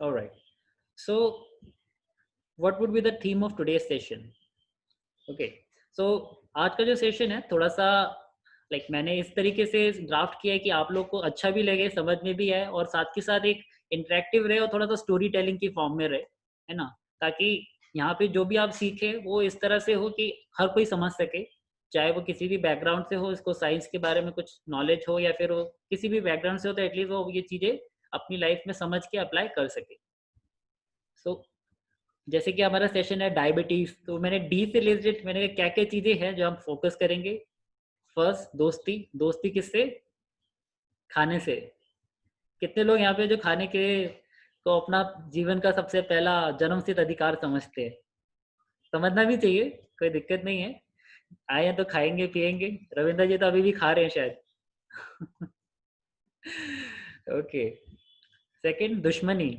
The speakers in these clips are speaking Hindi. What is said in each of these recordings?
All right. So, what would be the theme of today's session? Okay. So, आज का जो सेशन है थोड़ा सा मैंने इस तरीके से ड्राफ्ट किया है कि आप लोग को अच्छा भी लगे, समझ में भी आए और साथ के साथ एक इंटरेक्टिव रहे और थोड़ा सा स्टोरी टेलिंग की फॉर्म में रहे, है ना? ताकि यहाँ पे जो भी आप सीखें वो इस तरह से हो कि हर कोई समझ सके, चाहे वो किसी भी बैकग्राउंड से हो, इसको साइंस के बारे में कुछ नॉलेज हो या फिर वो किसी भी बैकग्राउंड से हो, तो एटलीस्ट वो ये चीज़ें अपनी लाइफ में समझ के अप्लाई कर सके। सो जैसे कि हमारा सेशन है डायबिटीज़, तो मैंने डी से रिलेटेड मैंने क्या-क्या चीज़ें हैं जो हम फोकस करेंगे। फर्स्ट दोस्ती, दोस्ती किससे? खाने से। कितने लोग यहाँ पे जो खाने के को अपना जीवन का सबसे पहला जन्मसिद्ध अधिकार समझते हैं? समझना भी चाहिए, कोई दिक्कत नहीं है। आए हैं तो खाएँगे, पिएँगे। रविंद्र जी तो अभी भी खा रहे हैं शायद। ओके। सेकंड दुश्मनी।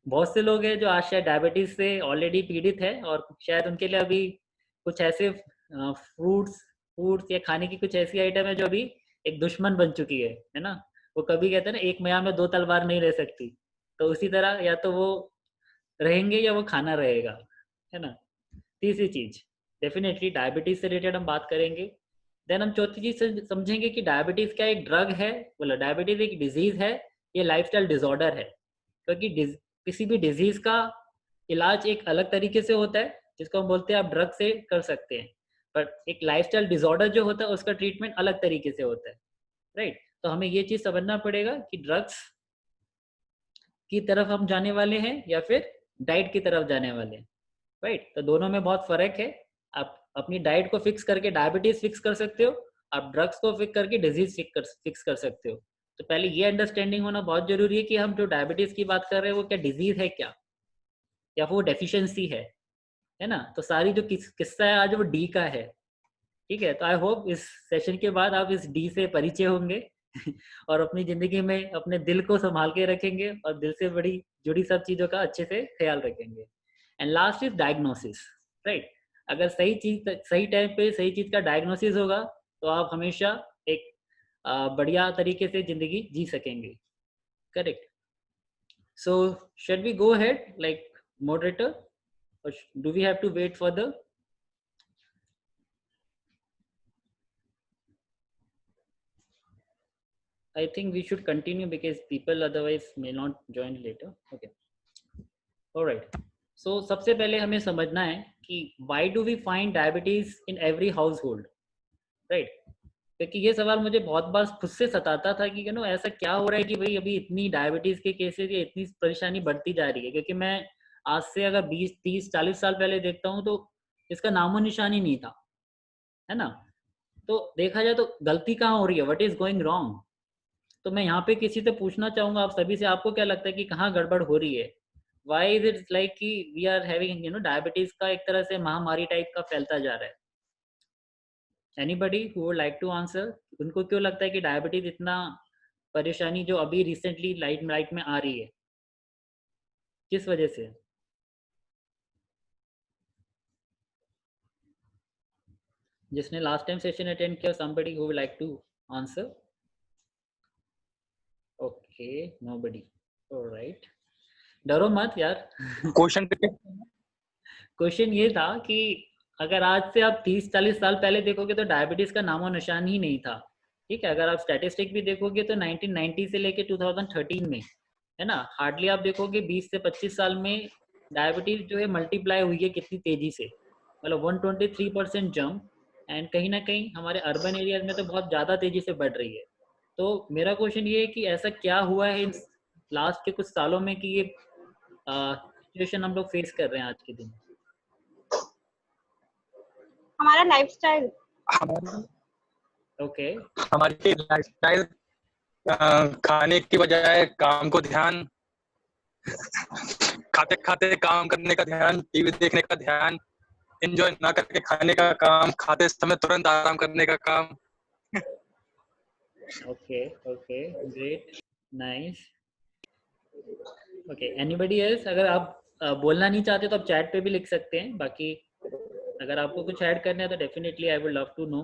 बहुत से लोग हैं जो आज शायद डायबिटीज़ से ऑलरेडी पीड़ित है और शायद उनके लिए अभी कुछ ऐसे फ्रूट्स फ्रूट्स या खाने की कुछ ऐसी आइटम है जो अभी एक दुश्मन बन चुकी है ना? वो कभी कहते हैं ना, एक म्यान में 2 तलवार नहीं रह सकती। तो उसी तरह या तो वो रहेंगे या वो खाना रहेगा, है ना? तीसरी चीज़, डेफ़िनेटली डायबिटीज़ से रिलेटेड हम बात करेंगे। देन हम चौथी चीज़ से समझेंगे कि डायबिटीज़ क्या एक ड्रग है, मतलब डायबिटीज़ एक डिज़ीज़ है, ये लाइफ़स्टाइल डिसऑर्डर है। क्योंकि किसी भी डिज़ीज़ का इलाज एक अलग तरीके से होता है, जिसको हम बोलते हैं आप ड्रग से कर सकते हैं। बट एक लाइफ़स्टाइल डिसऑर्डर जो होता है उसका ट्रीटमेंट अलग तरीके से होता है, राइट? तो हमें ये चीज़ समझना पड़ेगा कि ड्रग्स की तरफ हम जाने वाले हैं या फिर डाइट की तरफ जाने वाले हैं, राइट? तो दोनों में बहुत फ़र्क है। आप अपनी डाइट को फिक्स करके डायबिटीज़ फिक्स कर सकते हो, आप ड्रग्स को फिक्स करके डिज़ीज़ फिक्स कर सकते हो। तो पहले ये अंडरस्टैंडिंग होना बहुत ज़रूरी है कि हम जो डायबिटीज़ की बात कर रहे हैं वो क्या डिज़ीज़ है क्या? या वो डेफ़िशिएंसी है ना? तो सारी जो किस्सा है आज वो डी का है, ठीक है? तो आई होप इस सेशन के बाद आप इस डी से परिचय होंगे और अपनी ज़िंदगी में अपने दिल को सँभाल के रखेंगे और दिल से बड़ी जुड़ी सब चीज़ों का अच्छे से ख़्याल रखेंगे। And last is diagnosis, right? अगर सही टाइम पे सही चीज़ का डायग्नोसिस होगा, तो आप हमेशा एक बढ़िया तरीके से ज़िंदगी जी सकेंगे, correct? So, should we go ahead, like moderator, or do we have to wait for the? I think we should continue because people otherwise may not join later. Okay. All right. So सबसे पहले हमें समझना है कि why do we find diabetes in every household, right? क्योंकि ये सवाल मुझे बहुत बार खुद से सताता था कि ऐसा क्या हो रहा है कि भाई अभी इतनी डायबिटीज़ के केसेज़ या इतनी परेशानी बढ़ती जा रही है, क्योंकि मैं आज से अगर 20, 30, 40 साल पहले देखता हूँ तो इसका नामो-निशान ही नहीं था, है ना? तो देखा जाए तो गलती कहाँ हो रही है? What is going wrong? तो मैं यहाँ पे किसी से पूछना चाहूँगा आप सभी से, आपको क्या लगता है कि कहाँ गड़बड़ हो रही है? व्हाई इज़ इट लाइक कि वी आर हैविंग डायबिटीज़ का एक तरह से महामारी टाइप का फैलता जा रहा है? Anybody who would like to answer? उनको क्यों लगता है कि डायबिटीज़ इतना परेशानी जो अभी रिसेंटली लाइट लाइट में आ रही है, किस वजह से? जिसने लास्ट टाइम सेशन अटेंड किया, somebody who would like to answer? Okay, nobody. Alright, डरो मत यार। Question repeat. क्वेश्चन ये था कि अगर आज से आप 30-40 साल पहले देखोगे तो डायबिटीज़ का नामो निशान ही नहीं था, ठीक है? अगर आप स्टैटिस्टिक भी देखोगे तो 1990 से लेके 2013 में, है ना? हार्डली आप देखोगे 20 से 25 साल में डायबिटीज़ जो है मल्टीप्लाई हुई है कितनी तेज़ी से, मतलब 123% जंप। एंड कहीं न कहीं हमारे अर्बन एरियाज़ में तो बहुत ज़्यादा तेज़ी से बढ़ रही है। तो मेरा क्वेश्चन ये है कि ऐसा क्या हुआ है इन लास्ट के कुछ सालों में कि ये सिचुएशन हम लोग फेस कर रहे हैं आज के दिन? हमारा लाइफस्टाइल। ओके। हमारी लाइफस्टाइल, खाने की बजाय काम को ध्यान, खाते खाते काम करने का ध्यान, टीवी देखने का ध्यान, एंजॉय ना करके खाने का काम, खाते समय तुरंत आराम करने का काम। Okay, okay, great, nice. Okay, anybody else? अगर आप बोलना नहीं चाहते तो आप चैट पे भी लिख सकते हैं, बाकी अगर आपको कुछ ऐड करना है तो definitely I would love to know.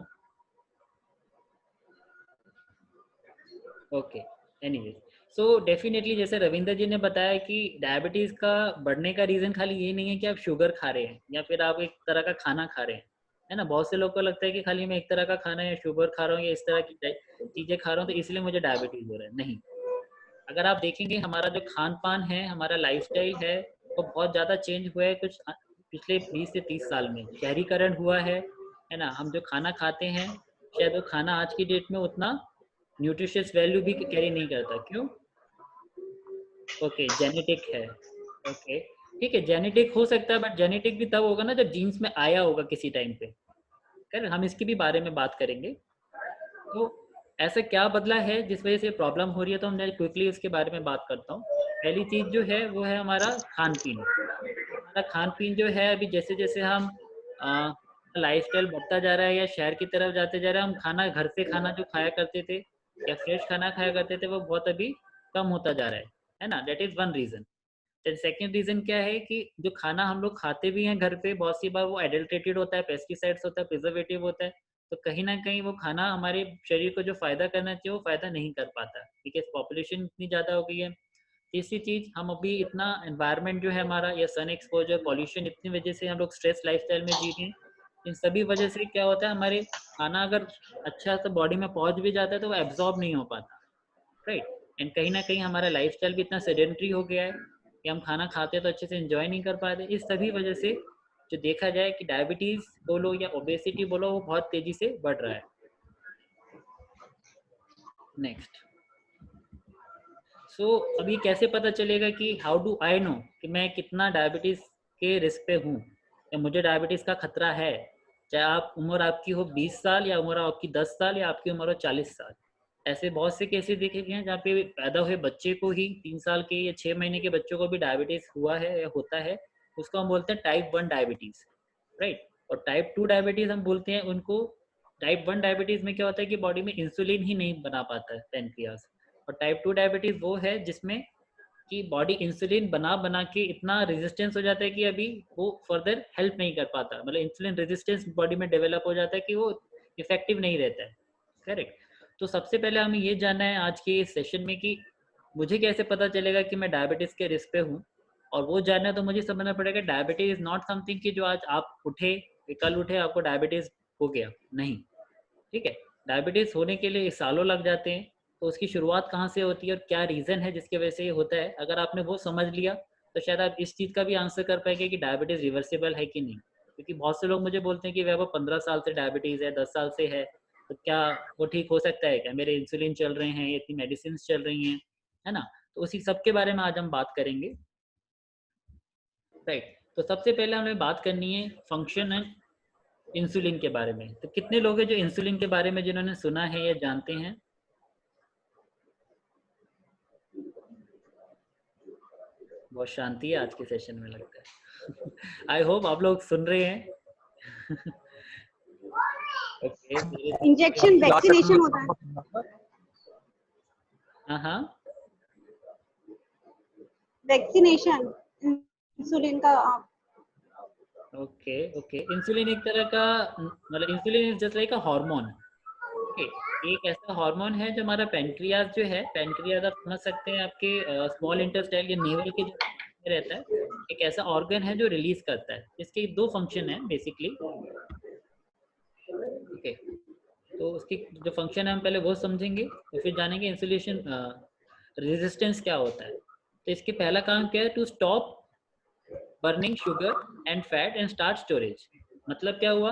Okay, anyways, so definitely जैसे रविंद्र जी ने बताया कि डायबिटीज़ का बढ़ने का रीज़न खाली ये नहीं है कि आप शुगर खा रहे हैं या फिर आप एक तरह का खाना खा रहे हैं, है ना? बहुत से लोग को लगता है कि खाली मैं एक तरह का खाना या शुगर खा रहा हूँ या इस तरह की चीज़ें खा रहा हूँ तो इसलिए मुझे डायबिटीज़ हो रहा है, नहीं। अगर आप देखेंगे हमारा जो खान-पान है, हमारा लाइफ़स्टाइल है, वो बहुत ज़्यादा चेंज हुआ है पिछले 20 से 30 साल में। शहरीकरण हुआ है ना? हम जो खाना खाते हैं, शायद वो खाना आज की डेट में उतना न्यूट्रिशियस वैल्यू भी कैरी नहीं करता। क्यों? ओके, जेनेटिक है। ओके, ठीक है, जेनेटिक हो सकता है बट जेनेटिक भी तब होगा ना जब जीन्स में आया होगा किसी टाइम पे। करेक्ट, हम इसकी भी बारे में बात करेंगे। तो ऐसा क्या बदला है जिस वजह से प्रॉब्लम हो रही है, तो मैं क्विकली उसके बारे में बात करता हूँ। पहली चीज़ जो है वो है हमारा खान-पीन। हमारा खान-पीन जो है अभी जैसे-जैसे हम लाइफ़स्टाइल बढ़ता जा रहा है या शहर की तरफ जाते जा रहे हैं, हम खाना घर से खाना जो खाया करते थे या फ्रेश खाना खाया करते थे वो बहुत अभी कम होता जा रहा है ना? That is one reason. Then second reason क्या है कि जो खाना हम लोग खाते भी हैं घर पे बहुत सी बार वो एडल्ट्रेटेड होता है, पेस्टिसाइड्स होता है, प्रिजर्वेटिव होता है। तो कहीं न कहीं वो खाना हमारे शरीर को जो फ़ायदा करना चाहिए वो फ़ायदा नहीं कर पाता, बिकॉज़ पॉपुलेशन इतनी ज़्यादा हो गई है। तीसरी चीज़, हम अभी इतना एनवायरनमेंट जो है हमारा या सन एक्सपोज़र, पॉल्यूशन, इतनी वजह से हम लोग स्ट्रेस लाइफ़स्टाइल में जी रहे हैं। इन सभी वजह से क्या होता है, हमारे खाना अगर अच्छा से बॉडी में पहुँच भी जाता है तो वो एब्ज़ॉर्ब नहीं हो पाता, राइट? एंड कहीं न कहीं हमारा लाइफ़स्टाइल भी इतना सेडेंटरी हो गया है कि हम खाना खाते हैं तो अच्छे से एन्जॉय नहीं कर पाते। इस सभी वजह से जो देखा जाए कि डायबिटीज़ बोलो या ओबेसिटी बोलो वो बहुत तेज़ी से बढ़ रहा है। नेक्स्ट, सो अभी कैसे पता चलेगा कि हाउ डू आई नो कि मैं कितना डायबिटीज़ के रिस्क पे हूँ या मुझे डायबिटीज़ का खतरा है? चाहे आप उम्र आपकी हो 20 साल या उम्र आपकी 10 साल या आपकी उम्र हो 40 साल। ऐसे बहुत से केसेस देखे गए हैं जहाँ पे पैदा हुए बच्चे को ही 3 साल के या 6 महीने के बच्चों को भी डायबिटीज़ हुआ है या होता है। उसको हम बोलते हैं टाइप 1 डायबिटीज़, राइट? और टाइप 2 डायबिटीज़ हम बोलते हैं उनको। टाइप 1 डायबिटीज़ में क्या होता है कि बॉडी में इंसुलिन ही नहीं बना पाता है पैनक्रियाज़। और टाइप 2 डायबिटीज़ वो है जिसमें कि बॉडी इंसुलिन बना-बना के इतना रेजिस्टेंस हो जाता है कि अभी वो फर्दर हेल्प नहीं कर पाता। मतलब इंसुलिन रेजिस्टेंस बॉडी में डेवलप हो जाता है कि वो इफेक्टिव नहीं रहता है। करेक्ट? तो सबसे पहले हमें ये जानना है आज के इस सेशन में कि मुझे कैसे पता चलेगा कि मैं डायबिटीज़ के रिस्क पे हूँ? और वो जानना है तो मुझे समझना पड़ेगा डायबिटीज़ इज़ नॉट समथिंग कि जो आज आप उठे, कल उठे आपको डायबिटीज़ हो गया, नहीं। ठीक है? डायबिटीज़ होने के लिए सालों लग जाते हैं, तो उसकी शुरुआत कहाँ से होती है और क्या रीज़न है जिसकी वजह से ये होता है? अगर आपने वो समझ लिया, तो शायद आप इस चीज़ का भी आंसर कर पाएँगे कि डायबिटीज़ रिवर्सिबल है कि नहीं। क्योंकि बहुत से लोग मुझे बोलते हैं कि भैया वो 15 साल से डायबिटीज़ है, 10 साल से है, तो क्या वो ठीक हो सकता है क्या? मेरे इंसुलिन चल रहे हैं, इतनी मेडिसिन्स चल रही हैं, है ना? तो उसी सब के बारे में आज हम बात करेंगे, राइट? तो सबसे पहले हमें बात करनी है फंक्शन एंड इंसुलिन के बारे में। तो कितने लोग हैं जो इंसुलिन के बारे में जिन्होंने सुना है या जानते हैं? बहुत शांति है आज के सेशन में लगता है। आई होप आप लोग सुन रहे हैं। ओके, इंजेक्शन वैक्सीनेशन होता है। हाँ हाँ, वैक्सीनेशन इंसुलिन का ओके ओके। इंसुलिन एक तरह का मतलब insulin is just like a hormone. Okay, एक ऐसा हार्मोन है जो हमारा पैनक्रियाज जो है, पैनक्रियाज आप समझ सकते हैं आपके स्मॉल इंटेस्टाइल या नेवल के जो में रहता है, एक ऐसा ऑर्गन है जो रिलीज करता है। इसके दो फंक्शन है बेसिकली। ओके, तो उसकी जो फंक्शन है हम पहले वो समझेंगे और फिर जानेंगे इंसुलेशन रेजिस्टेंस क्या होता है। तो इसके पहला काम क्या है? To stop burning sugar and fat and start storage. मतलब क्या हुआ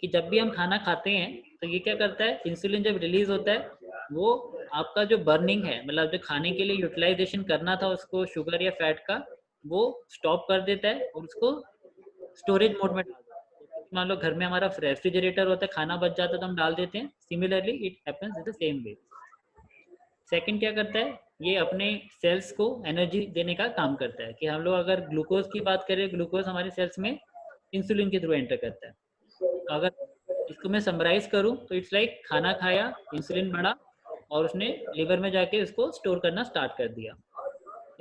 कि जब भी हम खाना खाते हैं तो ये क्या करता है, इंसुलिन जब रिलीज होता है वो आपका जो बर्निंग है, मतलब जो खाने के लिए यूटिलाइजेशन करना था उसको शुगर या फैट का, वो स्टॉप कर देता है और उसको स्टोरेज मोड में डाल देता है। जैसे मान लो घर में हमारा रेफ्रिजरेटर होता है, खाना बच जाता है तो हम डाल देते हैं, similarly it happens in the same way. Second क्या करता है, ये अपने सेल्स को एनर्जी देने का काम करता है कि हम लोग अगर ग्लूकोज की बात करें, ग्लूकोज हमारे सेल्स में इंसुलिन के थ्रू एंटर करता है। तो अगर इसको मैं समराइज करूं तो इट्स लाइक खाना खाया, इंसुलिन बढ़ा और उसने लिवर में जाके उसको स्टोर करना स्टार्ट कर दिया।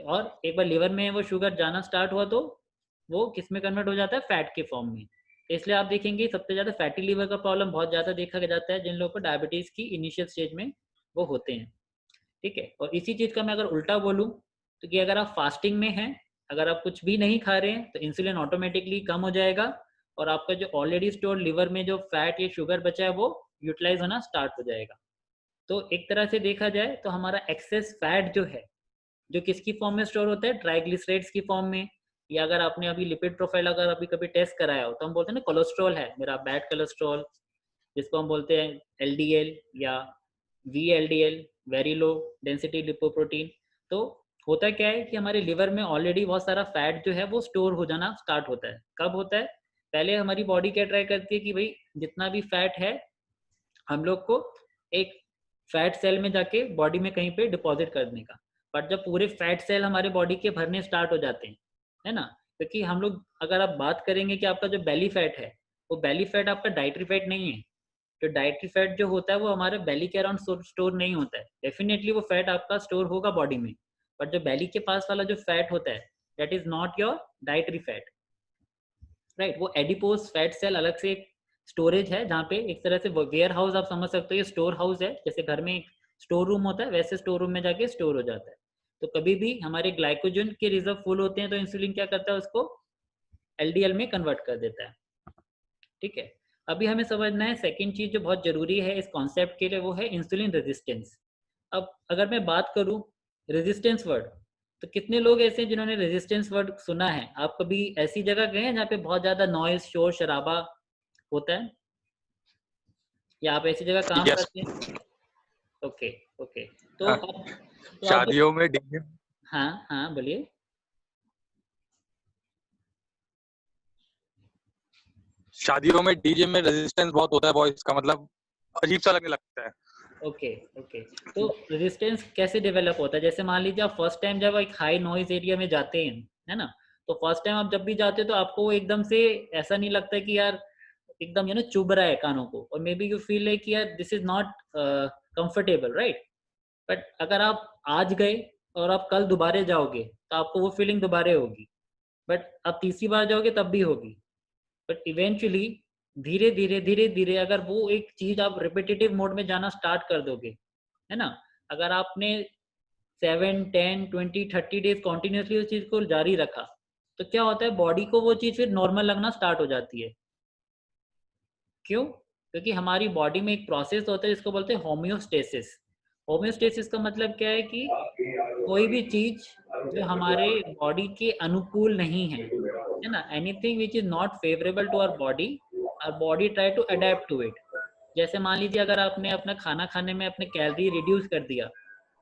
और एक बार लिवर में वो शुगर जाना स्टार्ट हुआ तो वो किस में कन्वर्ट हो जाता है, फैट के फॉर्म में। तो इसलिए आप देखेंगे सबसे ज़्यादा फैटी लिवर का प्रॉब्लम बहुत ज़्यादा देखा जाता है जिन लोगों को डायबिटीज़ की इनिशियल स्टेज में वो होते हैं। ठीक है। और इसी चीज़ का मैं अगर उल्टा बोलूँ तो कि अगर आप फास्टिंग में हैं, अगर आप कुछ भी नहीं खा रहे हैं तो इंसुलिन ऑटोमेटिकली कम हो जाएगा और आपका जो ऑलरेडी स्टोर लिवर में जो फैट या शुगर बचा है वो यूटिलाइज होना स्टार्ट हो जाएगा। तो एक तरह से देखा जाए तो हमारा एक्सेस फैट जो है, जो किसकी फॉर्म में स्टोर होता है, ट्राइग्लिसराइड्स की फॉर्म में, या अगर आपने अभी लिपिड प्रोफाइल अगर अभी कभी टेस्ट कराया हो तो हम बोलते हैं ना कोलेस्ट्रॉल है मेरा, बैड कोलेस्ट्रॉल, जिसको हम बोलते हैं एलडीएल या VLDL, very low density lipoprotein. तो होता क्या है कि हमारे लिवर में ऑलरेडी बहुत सारा फैट जो है वो स्टोर हो जाना स्टार्ट होता है। कब होता है? पहले हमारी बॉडी क्या ट्राई करती है कि भाई जितना भी फैट है हम लोग को एक फैट सेल में जाके बॉडी में कहीं पे डिपॉजिट करने का। बट जब पूरे फैट सेल हमारे बॉडी के भरने स्टार्ट हो जाते हैं, है ना, क्योंकि हम लोग अगर आप बात करेंगे कि आपका जो बेली फैट है वो बेली फैट आपका डाइटरी फैट नहीं है। जो डाइटरी फैट जो होता है वो हमारे बेली के अराउंड स्टोर नहीं होता है। डेफिनेटली वो फैट आपका स्टोर होगा बॉडी में, बट जो बेली के पास वाला जो फैट होता है that is not your dietary fat, right. वो एडिपोज फैट सेल अलग से एक स्टोरेज है जहाँ पे एक तरह से वेयर हाउस आप समझ सकते हो, ये स्टोर हाउस है, जैसे घर में एक स्टोर रूम होता है वैसे स्टोर रूम में जाके स्टोर हो जाता है। तो कभी भी हमारे ग्लाइकोजन के रिजर्व फुल होते हैं तो इंसुलिन क्या करता है, उसको एलडीएल में कन्वर्ट कर देता है। ठीक है। अभी हमें समझना है सेकंड चीज जो बहुत जरूरी है इस कॉन्सेप्ट के लिए, वो है इंसुलिन रेजिस्टेंस। अब अगर मैं बात करूं रेजिस्टेंस वर्ड, तो कितने लोग ऐसे हैं जिन्होंने रेजिस्टेंस वर्ड सुना है? आप कभी ऐसी जगह गए हैं जहाँ पे बहुत ज्यादा नॉइज शोर शराबा होता है, या आप ऐसी जगह काम यस। करते हैं? Okay okay. हाँ, तो आप शादियों में डीजे, हाँ हाँ बोलिए। शादियों में डीजे में रेजिस्टेंस बहुत होता है, वॉइस का मतलब अजीब सा लगने लगता है। Okay okay. तो रेजिस्टेंस कैसे डेवलप होता है? जैसे मान लीजिए आप फर्स्ट टाइम जब एक हाई नॉइज एरिया में जाते हैं, है ना, तो फर्स्ट टाइम आप जब भी जाते हो तो आपको वो एकदम से ऐसा नहीं लगता कि यार एकदम चुभ रहा है कानों को, और may be you feel like यार this is not comfortable, right. But अगर आप आज गए और आप कल दोबारा जाओगे तो आपको वो फीलिंग दोबारा होगी, बट आप तीसरी बार जाओगे तब भी होगी। बट इवेंचुअली धीरे धीरे धीरे धीरे अगर वो एक चीज आप रिपीटेटिव मोड में जाना स्टार्ट कर दोगे, है ना, अगर आपने 7, 10, 20, 30 डेज कॉन्टिन्यूसली उस चीज को जारी रखा तो क्या होता है, बॉडी को वो चीज फिर नॉर्मल लगना स्टार्ट हो जाती है। क्यों? क्योंकि हमारी बॉडी में एक प्रोसेस होता है जिसको बोलते हैं होम्योस्टेसिस। होम्योस्टेसिस का मतलब क्या है कि कोई भी चीज जो हमारे बॉडी के अनुकूल नहीं है ना, anything which is not favourable to our body, our body try to adapt to it. जैसे मान लीजिए अगर आपने अपना खाना खाने में अपने कैलोरी रिड्यूस कर दिया,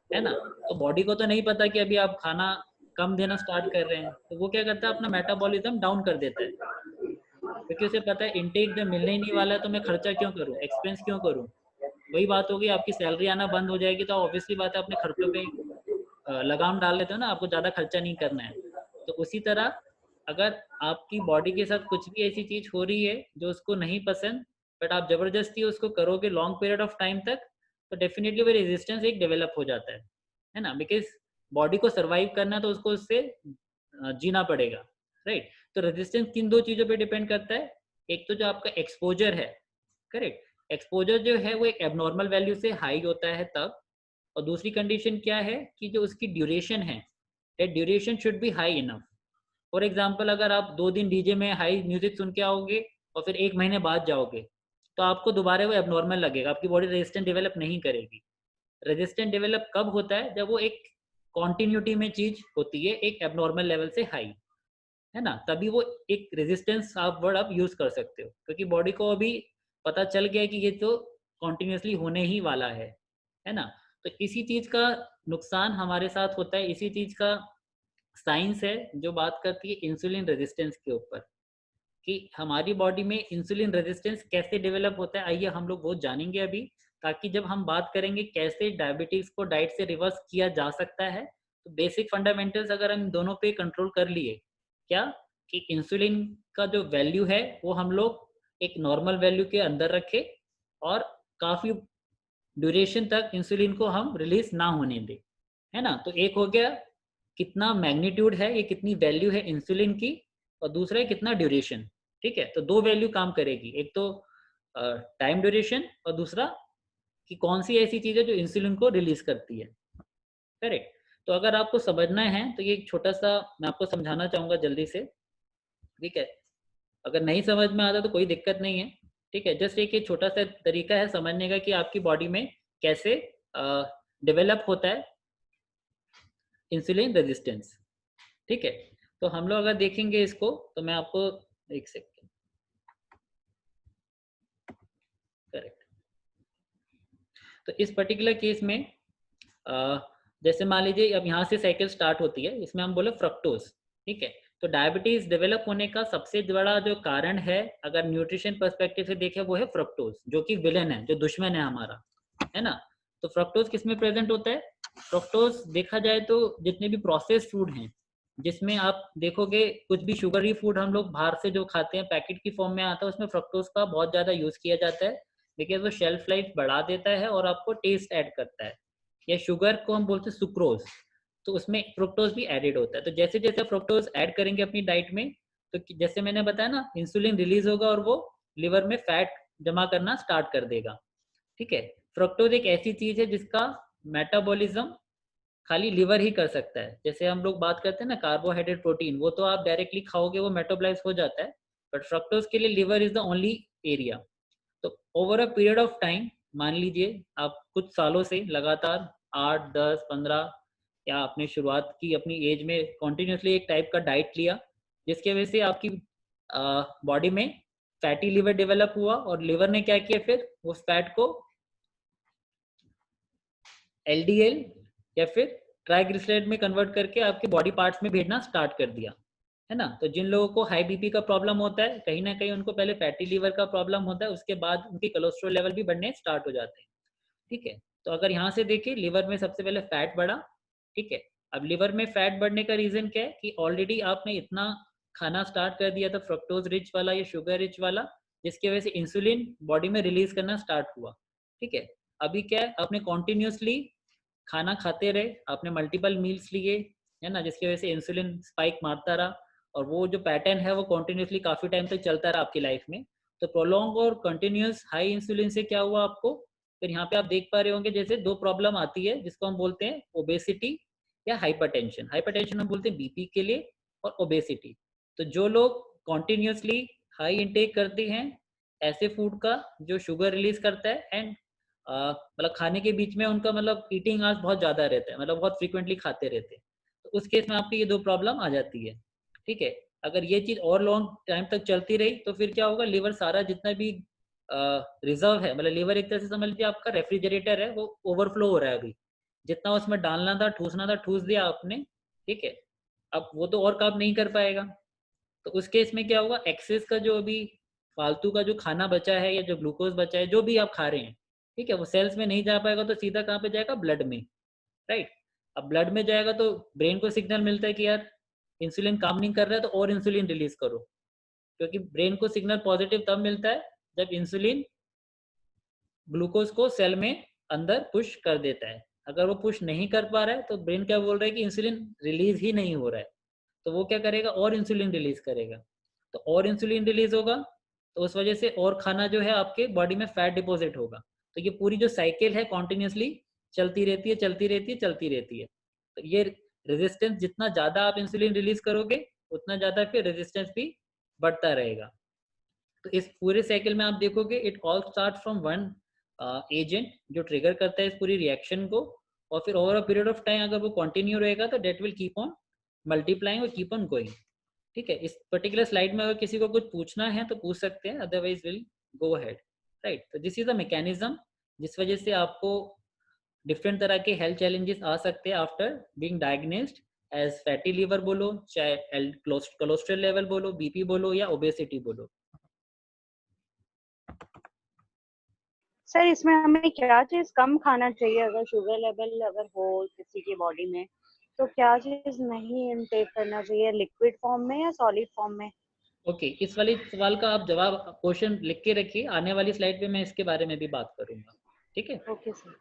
है ना, तो बॉडी को तो नहीं पता कि अभी आप खाना कम देना स्टार्ट कर रहे हैं, तो वो क्या करता है, अपना मेटाबॉलिज्म डाउन कर देता है, क्योंकि उसे पता है इंटेक जब मिलने ही नहीं वाला है तो मैं खर्चा क्यों करूं, एक्सपेंस क्यों करूं। वही बात होगी, आपकी सैलरी आना बंद हो जाएगी तो ऑब्वियसली बात है अपने खर्चों पे लगाम डाल लेते हो ना, आपको ज़्यादा खर्चा नहीं करना है। तो उसी तरह अगर आपकी बॉडी के साथ कुछ भी ऐसी चीज़ हो रही है जो उसको नहीं पसंद, बट आप ज़बरदस्ती उसको करोगे लॉन्ग पीरियड ऑफ टाइम तक, तो डेफिनेटली वो रेजिस्टेंस एक डेवलप हो जाता है ना, बिकॉज बॉडी को सर्वाइव करना तो उसको उससे जीना पड़ेगा, राइट। तो रेजिस्टेंस किन दो चीज़ों पे डिपेंड करता है, एक तो जो आपका एक्सपोजर है, करेक्ट, एक्सपोजर जो है वो एक एबनॉर्मल वैल्यू से हाई होता है तब, और दूसरी कंडीशन क्या है कि जो उसकी ड्यूरेशन है, that duration should be high enough. For example अगर आप 2 दिन डीजे में हाई म्यूजिक सुन के आओगे और फिर 1 महीने बाद जाओगे तो आपको दोबारा वो एबनॉर्मल लगेगा, आपकी बॉडी रेजिस्टेंस डेवलप नहीं करेगी। रेजिस्टेंस डेवलप कब होता है, जब वो एक कॉन्टिन्यूटी में चीज होती है एक एबनॉर्मल लेवल से हाई, है ना, तभी वो एक रेजिस्टेंस आप वर्ड आप यूज कर सकते हो, क्योंकि बॉडी को अभी पता चल गया कि ये तो कॉन्टिन्यूसली होने ही वाला है ना। तो इसी चीज का नुकसान हमारे साथ होता है, इसी चीज का साइंस है जो बात करती है इंसुलिन रेजिस्टेंस के ऊपर, कि हमारी बॉडी में इंसुलिन रेजिस्टेंस कैसे डेवलप होता है, आइए हम लोग वो जानेंगे अभी, ताकि जब हम बात करेंगे कैसे डायबिटीज को डाइट से रिवर्स किया जा सकता है, तो बेसिक फंडामेंटल्स अगर हम दोनों पे कंट्रोल कर लिए, क्या कि इंसुलिन का जो वैल्यू है वो हम लोग एक नॉर्मल वैल्यू के अंदर रखें और काफ़ी ड्यूरेशन तक इंसुलिन को हम रिलीज ना होने दें, है ना। तो एक हो गया कितना मैग्नीट्यूड है, ये कितनी वैल्यू है इंसुलिन की, और दूसरा है कितना ड्यूरेशन। ठीक है, तो दो वैल्यू काम करेगी, एक तो टाइम ड्यूरेशन और दूसरा कि कौन सी ऐसी चीज़ है जो इंसुलिन को रिलीज करती है। करेक्ट। तो अगर आपको समझना है तो ये एक छोटा सा मैं आपको समझाना चाहूँगा जल्दी से, ठीक है? अगर नहीं समझ में आता तो कोई दिक्कत नहीं है, ठीक है? जस्ट एक ये छोटा सा तरीका है समझने का कि आपकी बॉडी में कैसे डेवलप होता है इंसुलिन रेजिस्टेंस, ठीक है? तो हम लोग अगर देखेंगे इसको तो मैं आपको एक सेकंड, करेक्ट। तो इस पर्टिकुलर केस में जैसे मान लीजिए अब यहाँ से साइकिल स्टार्ट होती है, इसमें हम बोले फ्रक्टोज, ठीक है? तो डायबिटीज डेवलप होने का सबसे बड़ा जो कारण है अगर न्यूट्रिशन पर्सपेक्टिव से देखें वो है फ्रक्टोज, जो कि विलन है, जो दुश्मन है हमारा, है ना? तो फ्रक्टोज किस में प्रेजेंट होता है? फ्रक्टोज देखा जाए तो जितने भी प्रोसेस्ड फूड हैं, जिसमें आप देखोगे कुछ भी शुगरी फूड हम लोग बाहर से जो खाते हैं पैकेट की फॉर्म में आता है, उसमें फ्रक्टोज का बहुत ज़्यादा यूज़ किया जाता है, बिकॉज वो शेल्फ लाइफ बढ़ा देता है और आपको टेस्ट ऐड करता है। या शुगर को हम बोलते हैं सुक्रोज, तो उसमें फ्रुक्टोज भी एडेड होता है। तो जैसे जैसे फ्रुक्टोज ऐड करेंगे अपनी डाइट में, तो जैसे मैंने बताया ना, इंसुलिन रिलीज होगा और वो लिवर में फैट जमा करना स्टार्ट कर देगा, ठीक है? फ्रुक्टोज एक ऐसी चीज है जिसका मेटाबॉलिज्म खाली लिवर ही कर सकता है। जैसे हम लोग बात करते हैं ना कार्बोहाइड्रेट प्रोटीन, वो तो आप डायरेक्टली खाओगे वो मेटाबॉलाइज हो जाता है, बट फ्रुक्टोज के लिए liver is the only area. तो over a period of time, मान लीजिए आप कुछ सालों से लगातार 8, 10, 15 या आपने शुरुआत की अपनी एज में कॉन्टिन्यूसली एक टाइप का डाइट लिया, जिसके वजह से आपकी बॉडी में फैटी लिवर डेवलप हुआ और लिवर ने क्या किया, फिर उस फैट को एलडीएल या फिर ट्राइग्लिसराइड में कन्वर्ट करके आपके बॉडी पार्ट्स में भेजना स्टार्ट कर दिया, है ना? तो जिन लोगों को हाई बीपी का प्रॉब्लम होता है, कहीं ना कहीं उनको पहले फैटी लीवर का प्रॉब्लम होता है, उसके बाद उनकी कोलेस्ट्रॉल लेवल भी बढ़ने स्टार्ट हो जाते हैं, ठीक है? तो अगर यहाँ से देखिए लिवर में सबसे पहले फैट बढ़ा, ठीक है? अब लिवर में फैट बढ़ने का रीजन क्या है कि ऑलरेडी आपने इतना खाना स्टार्ट कर दिया था फ्रक्टोज रिच वाला या शुगर रिच वाला, जिसकी वजह से इंसुलिन बॉडी में रिलीज करना स्टार्ट हुआ, ठीक है? अभी क्या है, आपने कॉन्टिन्यूसली खाना खाते रहे, आपने मल्टीपल मील्स लिए, है ना, जिसकी वजह से इंसुलिन स्पाइक मारता रहा और वो जो पैटर्न है वो कॉन्टिन्यूसली काफ़ी टाइम तक चलता रहा आपकी लाइफ में। तो प्रोलॉन्ग और कंटिन्यूस हाई इंसुलिन से क्या हुआ आपको, फिर यहाँ पे आप देख पा रहे होंगे जैसे दो प्रॉब्लम आती है जिसको हम बोलते हैं ओबेसिटी या हाइपरटेंशन। हाइपरटेंशन हम बोलते हैं बीपी के लिए, और ओबेसिटी, तो जो लोग कॉन्टिन्यूसली हाई इंटेक करते हैं ऐसे फूड का जो शुगर रिलीज करता है एंड मतलब खाने के बीच में उनका मतलब ईटिंग आवर्स बहुत ज़्यादा रहता है, मतलब बहुत फ्रीक्वेंटली खाते रहते हैं, तो उस केस में आपकी ये दो प्रॉब्लम आ जाती है, ठीक है? अगर ये चीज़ और लॉन्ग टाइम तक चलती रही तो फिर क्या होगा, लिवर सारा जितना भी रिजर्व है, मतलब लिवर एक तरह से समझ लीजिए आपका रेफ्रिजरेटर है, वो ओवरफ्लो हो रहा है अभी, जितना उसमें डालना था ठूस दिया आपने, ठीक है? अब वो तो और काम नहीं कर पाएगा, तो उस केस में क्या होगा, एक्सेस का जो अभी फालतू का जो खाना बचा है या जो ग्लूकोज बचा है जो भी आप खा रहे हैं, ठीक है, वो सेल्स में नहीं जा पाएगा तो सीधा कहाँ पे जाएगा, ब्लड में, राइट? अब ब्लड में जाएगा तो ब्रेन को सिग्नल मिलता है कि यार इंसुलिन काम नहीं कर रहा है तो और इंसुलिन रिलीज करो, क्योंकि ब्रेन को सिग्नल पॉजिटिव तब मिलता है जब इंसुलिन ग्लूकोज को सेल में अंदर पुश कर देता है। अगर वो पुश नहीं कर पा रहा है तो ब्रेन क्या बोल रहा है कि इंसुलिन रिलीज ही नहीं हो रहा है, तो वो क्या करेगा, और इंसुलिन रिलीज करेगा, तो और इंसुलिन रिलीज होगा तो उस वजह से और खाना जो है आपके बॉडी में फैट डिपॉजिट होगा। तो ये पूरी जो साइकिल है कॉन्टिन्यूसली चलती रहती है, चलती रहती है, चलती रहती है। तो ये रेजिस्टेंस, जितना ज़्यादा आप इंसुलिन रिलीज करोगे उतना ज़्यादा फिर रेजिस्टेंस भी बढ़ता रहेगा। तो इस पूरे साइकिल में आप देखोगे it all start from one agent जो ट्रिगर करता है इस पूरी रिएक्शन को, और फिर over a period of time अगर वो कंटिन्यू रहेगा तो that will keep on multiplying और कीप ऑन गोइंग, ठीक है? इस पर्टिकुलर स्लाइड में अगर किसी को कुछ पूछना है तो पूछ सकते हैं, otherwise will go ahead, right? तो दिस इज अ मैकेनिज्म जिस वजह से आपको डिफरेंट तरह के हेल्थ चैलेंजेस आ सकते हैं after being diagnosed as fatty liver बोलो, चाहे कोलेस्ट्रॉल लेवल बोलो, बीपी बोलो या ओबेसिटी बोलो। सर इसमें हमें क्या चीज कम खाना चाहिए अगर शुगर लेवल अगर हो किसी की बॉडी में, तो क्या चीज नहीं इनटेक करना चाहिए, लिक्विड फॉर्म में या सॉलिड फॉर्म में? ओके, इस वाले सवाल का आप जवाब क्वेश्चन लिख के रखिए, आने वाली स्लाइड पे मैं इसके बारे में भी बात करूंगा, ठीक है? Okay sir.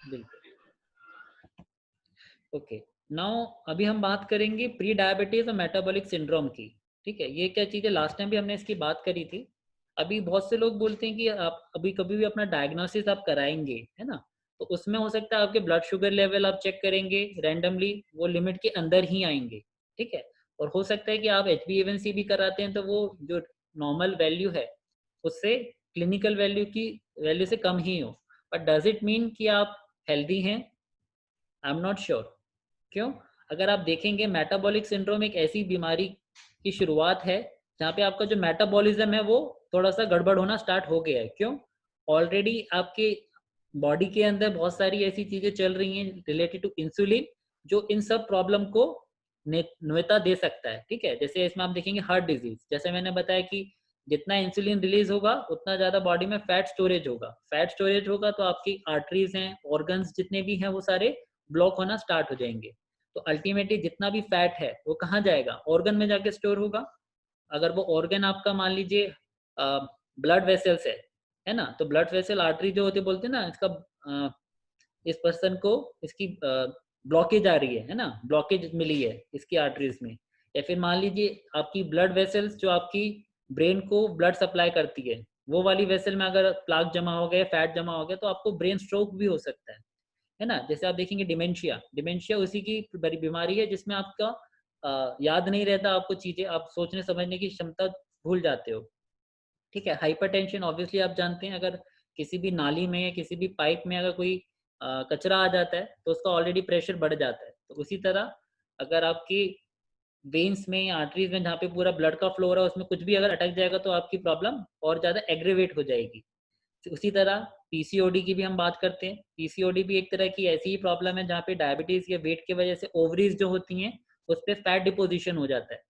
बिल्कुल। ओके, नाउ अभी हम बात करेंगे प्री डायबिटीज और मेटाबॉलिक सिंड्रोम की, ठीक है? ये क्या चीज़ है, लास्ट टाइम भी हमने इसकी बात करी थी। अभी बहुत से लोग बोलते हैं कि आप अभी कभी भी अपना डायग्नोसिस आप कराएंगे, है ना? तो उसमें हो सकता है आपके ब्लड शुगर लेवल आप चेक करेंगे रैंडमली, वो लिमिट के अंदर ही आएंगे, ठीक है। और हो सकता है कि आप HbA1c भी कराते हैं तो वो जो नॉर्मल वैल्यू है उससे क्लिनिकल वैल्यू से कम ही हो, बट डज इट मीन कि आप हेल्दी हैं? I am not sure. क्यों? अगर आप देखेंगे मेटाबॉलिक सिंड्रोम एक ऐसी बीमारी की शुरुआत है जहाँ पे आपका जो मेटाबॉलिज्म है वो थोड़ा सा गड़बड़ होना स्टार्ट हो गया है। क्यों? ऑलरेडी आपके बॉडी के अंदर बहुत सारी ऐसी चीजें चल रही हैं रिलेटेड टू इंसुलिन जो इन सब प्रॉब्लम को न्योता दे सकता है, ठीक है। जैसे इसमें आप देखेंगे हार्ट डिजीज, जैसे मैंने बताया कि जितना इंसुलिन रिलीज होगा उतना ज्यादा बॉडी में फैट स्टोरेज होगा, फैट स्टोरेज होगा तो आपकी आर्टरीज हैं, ऑर्गन्स जितने भी हैं वो सारे ब्लॉक होना स्टार्ट हो जाएंगे। तो अल्टीमेटली जितना भी फैट है वो कहाँ जाएगा? ऑर्गन में जाके स्टोर होगा। अगर वो ऑर्गन आपका मान लीजिए ब्लड वेसल्स है ना, तो ब्लड वेसल आर्टरी जो होती है बोलते हैं ना इसका इस पर्सन को इसकी ब्लॉकेज आ रही है ना, ब्लॉकेज मिली है इसकी आर्टरीज में। या फिर मान लीजिए आपकी ब्लड वेसल्स जो आपकी ब्रेन को ब्लड सप्लाई करती है वो वाली वेसल में अगर प्लाक जमा हो गया, फैट जमा हो गया, तो आपको ब्रेन स्ट्रोक भी हो सकता है ना। जैसे आप देखेंगे डिमेंशिया, डिमेंशिया उसी की बड़ी बीमारी है जिसमें आपका याद नहीं रहता आपको चीजें, आप सोचने समझने की क्षमता भूल जाते हो, ठीक है। हाइपरटेंशन ऑब्वियसली आप जानते हैं, अगर किसी भी नाली में या किसी भी पाइप में अगर कोई कचरा आ जाता है तो उसका ऑलरेडी प्रेशर बढ़ जाता है। तो उसी तरह अगर आपकी वेन्स में या आर्टरीज में जहाँ पे पूरा ब्लड का फ्लो हो रहा है उसमें कुछ भी अगर अटक जाएगा तो आपकी प्रॉब्लम और ज़्यादा एग्रेवेट हो जाएगी। उसी तरह पीसीओडी की भी हम बात करते हैं। पीसीओडी भी एक तरह की ऐसी ही प्रॉब्लम है जहाँ पे डायबिटीज या वेट की वजह से ओवरीज जो होती हैं उस पर फैट डिपोजिशन हो जाता है,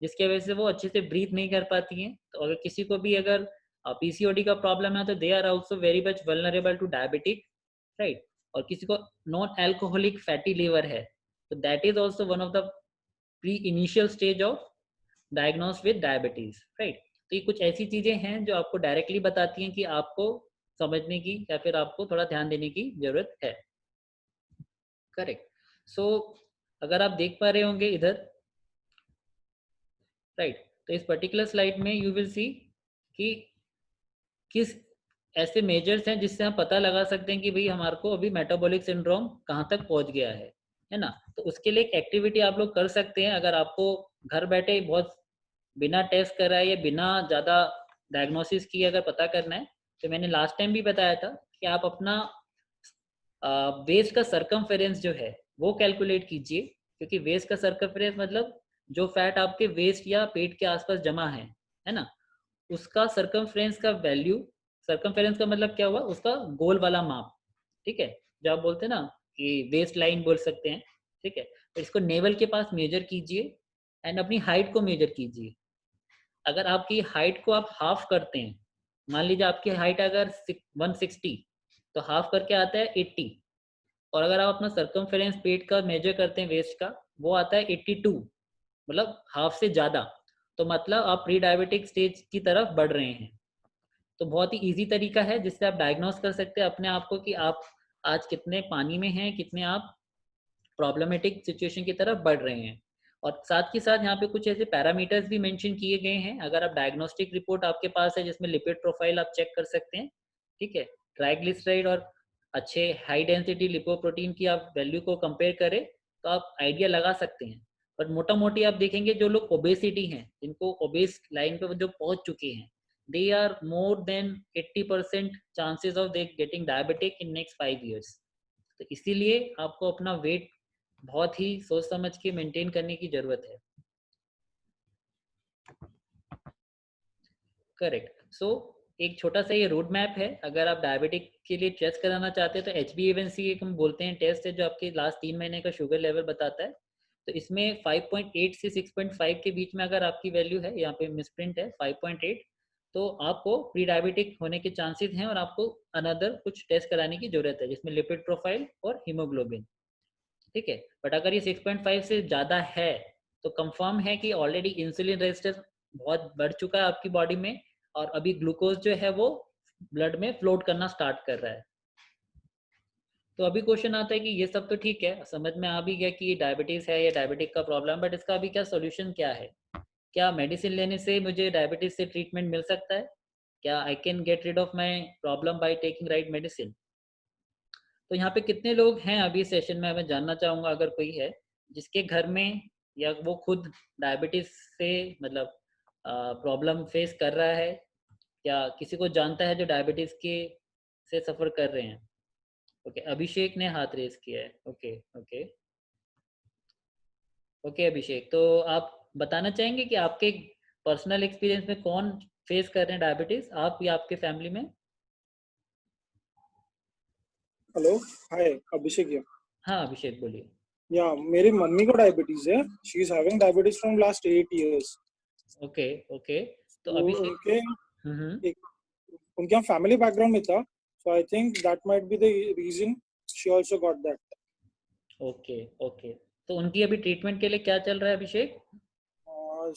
जिसकी वजह से वो अच्छे से ब्रीथ नहीं कर पाती हैं। तो अगर किसी को भी अगर पीसीओडी का प्रॉब्लम है तो they are also very much vulnerable to diabetic, right. और किसी को नॉन एल्कोहलिक फैटी लीवर है तो that is also one of the pre initial stage of diagnose with diabetes, right. तो ये कुछ ऐसी चीजें हैं जो आपको डायरेक्टली बताती हैं कि आपको समझने की या फिर आपको थोड़ा ध्यान देने की जरूरत है, करेक्ट। सो अगर आप देख पा रहे होंगे इधर, राइट, तो इस पर्टिकुलर स्लाइड में यू विल सी कि किस ऐसे मेजर्स हैं जिससे हम पता लगा सकते हैं कि भाई हमारे को अभी मेटाबॉलिक सिंड्रोम कहाँ तक पहुँच गया है ना। तो उसके लिए एक एक्टिविटी आप लोग कर सकते हैं, अगर आपको घर बैठे बहुत बिना टेस्ट कराए या बिना ज़्यादा डायग्नोसिस किए अगर पता करना है, तो मैंने लास्ट टाइम भी बताया था कि आप अपना वेस्ट का सरकमफेरेंस जो है वो कैलकुलेट कीजिए, क्योंकि वेस्ट का सरकमफेरेंस मतलब जो फैट आपके वेस्ट या पेट के आसपास जमा है ना, उसका सरकमफेरेंस का वैल्यू, सरकमफेरेंस का मतलब क्या हुआ, उसका गोल वाला माप, ठीक है। जो आप बोलते हैं ना कि वेस्ट लाइन बोल सकते हैं, ठीक है। तो इसको नेवल के पास मेजर कीजिए एंड अपनी हाइट को मेजर कीजिए। अगर आपकी हाइट को आप हाफ करते हैं, मान लीजिए आपकी हाइट अगर 160 तो हाफ करके आता है 80, और अगर आप अपना सरकमफेरेंस पेट का मेजर करते हैं वेस्ट का, वो आता है 82, मतलब हाफ से ज़्यादा, तो मतलब आप प्री डायबिटिक स्टेज की तरफ बढ़ रहे हैं। तो बहुत ही इजी तरीका है जिससे आप डायग्नोस कर सकते हैं अपने आप को कि आप आज कितने पानी में हैं, कितने आप प्रॉब्लमेटिक सिचुएशन की तरफ बढ़ रहे हैं। और साथ ही साथ यहाँ पे कुछ ऐसे पैरामीटर्स भी मेंशन किए गए हैं, अगर आप डायग्नोस्टिक रिपोर्ट आपके पास है जिसमें लिपिड प्रोफाइल आप चेक कर सकते हैं, ठीक है। ट्राइग्लिसराइड और अच्छे हाई डेंसिटी लिपोप्रोटीन की आप वैल्यू को कंपेयर करें तो आप आइडिया लगा सकते हैं। बट मोटा मोटी आप देखेंगे जो लोग ओबेसिटी हैं, जिनको ओबेस लाइन पे जो पहुंच चुके हैं, they are more than 80% chances of they getting diabetic in next 5 years। तो इसीलिए आपको अपना वेट बहुत ही सोच समझ के मेंटेन करने की जरूरत है, करेक्ट। सो एक छोटा सा ये रोड मैप है, अगर आप डायबिटिक के लिए टेस्ट कराना चाहते हैं तो HbA1c एक हम बोलते हैं टेस्ट है जो आपके लास्ट 3 महीने का शुगर लेवल बताता है। तो इसमें 5.8 से 6.5 के बीच में अगर आपकी वैल्यू है, यहाँ पे मिसप्रिंट है 5.8, तो आपको प्री डायबिटिक होने के चांसेस हैं और आपको अनदर कुछ टेस्ट कराने की जरूरत है जिसमें लिपिड प्रोफाइल और हीमोग्लोबिन, ठीक है। बट अगर ये 6.5 से ज़्यादा है तो कंफर्म है कि ऑलरेडी इंसुलिन रेजिस्टेंस बहुत बढ़ चुका है आपकी बॉडी में, और अभी ग्लूकोज जो है वो ब्लड में फ्लोट करना स्टार्ट कर रहा है। तो अभी क्वेश्चन आता है कि ये सब तो ठीक है, समझ में आ भी गया कि ये डायबिटीज़ है या डायबिटिक का प्रॉब्लम, बट इसका अभी क्या सोल्यूशन क्या है? क्या मेडिसिन लेने से मुझे डायबिटीज़ से ट्रीटमेंट मिल सकता है? क्या I can get rid of my problem by taking right medicine? तो यहाँ पे कितने लोग हैं अभी सेशन में, मैं जानना चाहूँगा अगर कोई है जिसके घर में या वो खुद डायबिटीज से मतलब प्रॉब्लम फेस कर रहा है या किसी को जानता है जो डायबिटीज के से सफ़र कर रहे हैं। ओके, अभिषेक ने हाथ रेज किया है। ओके ओके ओके अभिषेक, तो आप बताना चाहेंगे कि आपके पर्सनल एक्सपीरियंस में कौन फेस कर रहे हैं डायबिटीज, आप या आपके फैमिली में? Hello, hi, Abhishek here. हाँ अभिषेक बोलिए। या मेरी मम्मी को डायबिटीज है। She is having diabetes from last 8 years। Okay okay, तो तो अभिषेक एक उनके यहाँ फैमिली बैकग्राउंड में था, so I think that might be the reason she also got that. Okay okay, तो उनकी अभी ट्रीटमेंट के लिए क्या चल रहा है Abhishek?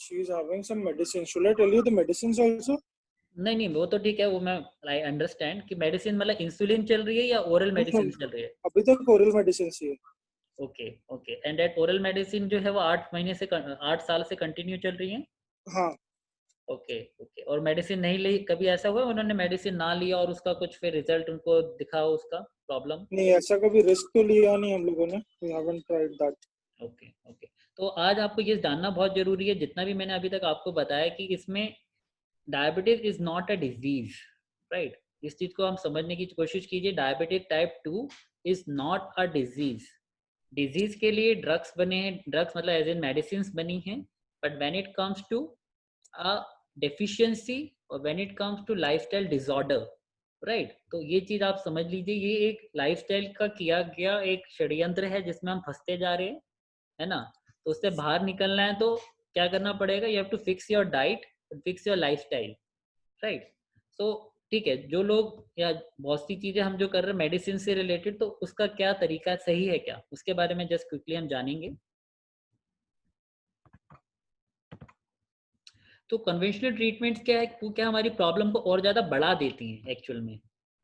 She is having some medicine. Should I tell you the medicines also? नहीं नहीं, वो तो ठीक है, वो मैं आई अंडरस्टैंड कि मेडिसिन मतलब इंसुलिन चल रही है या ओरल मेडिसिन चल रही है? अभी तक ओरल मेडिसिन ही है। Okay okay, and that oral medicine जो है वो 8 साल से कंटिन्यू चल रही है? हाँ। ओके ओके, और मेडिसिन नहीं ली, कभी ऐसा हुआ उन्होंने मेडिसिन ना लिया और उसका कुछ फिर रिजल्ट उनको दिखा हो उसका प्रॉब्लम? नहीं, ऐसा कभी रिस्क तो लिया नहीं हम लोगों ने। We haven't tried that. Okay okay, तो आज आपको ये जानना बहुत जरूरी है, जितना भी मैंने अभी तक आपको बताया कि इसमें diabetes is not a disease, right? इस चीज को हम समझने की कोशिश कीजिए। Diabetes type 2 is not a disease. Disease के लिए ड्रग्स बने हैं, ड्रग्स मतलब एज इन मेडिसिन बनी हैं, but when it comes to a deficiency और when it comes to lifestyle disorder, right, तो ये चीज आप समझ लीजिए, ये एक लाइफस्टाइल का किया गया एक षड्यंत्र है जिसमें हम फंसते जा रहे हैं, है ना? तो उससे बाहर निकलना है तो क्या करना पड़ेगा? You have to fix your diet, fix your lifestyle, right? So ठीक है, जो लोग या बहुत सी चीजें हम जो कर रहे हैं मेडिसिन से रिलेटेड, तो उसका क्या तरीका सही है क्या, उसके बारे में जस्ट क्विकली हम जानेंगे। तो कन्वेंशनल ट्रीटमेंट्स क्या है, वो क्या हमारी प्रॉब्लम को और ज़्यादा बढ़ा देती हैं एक्चुअल में।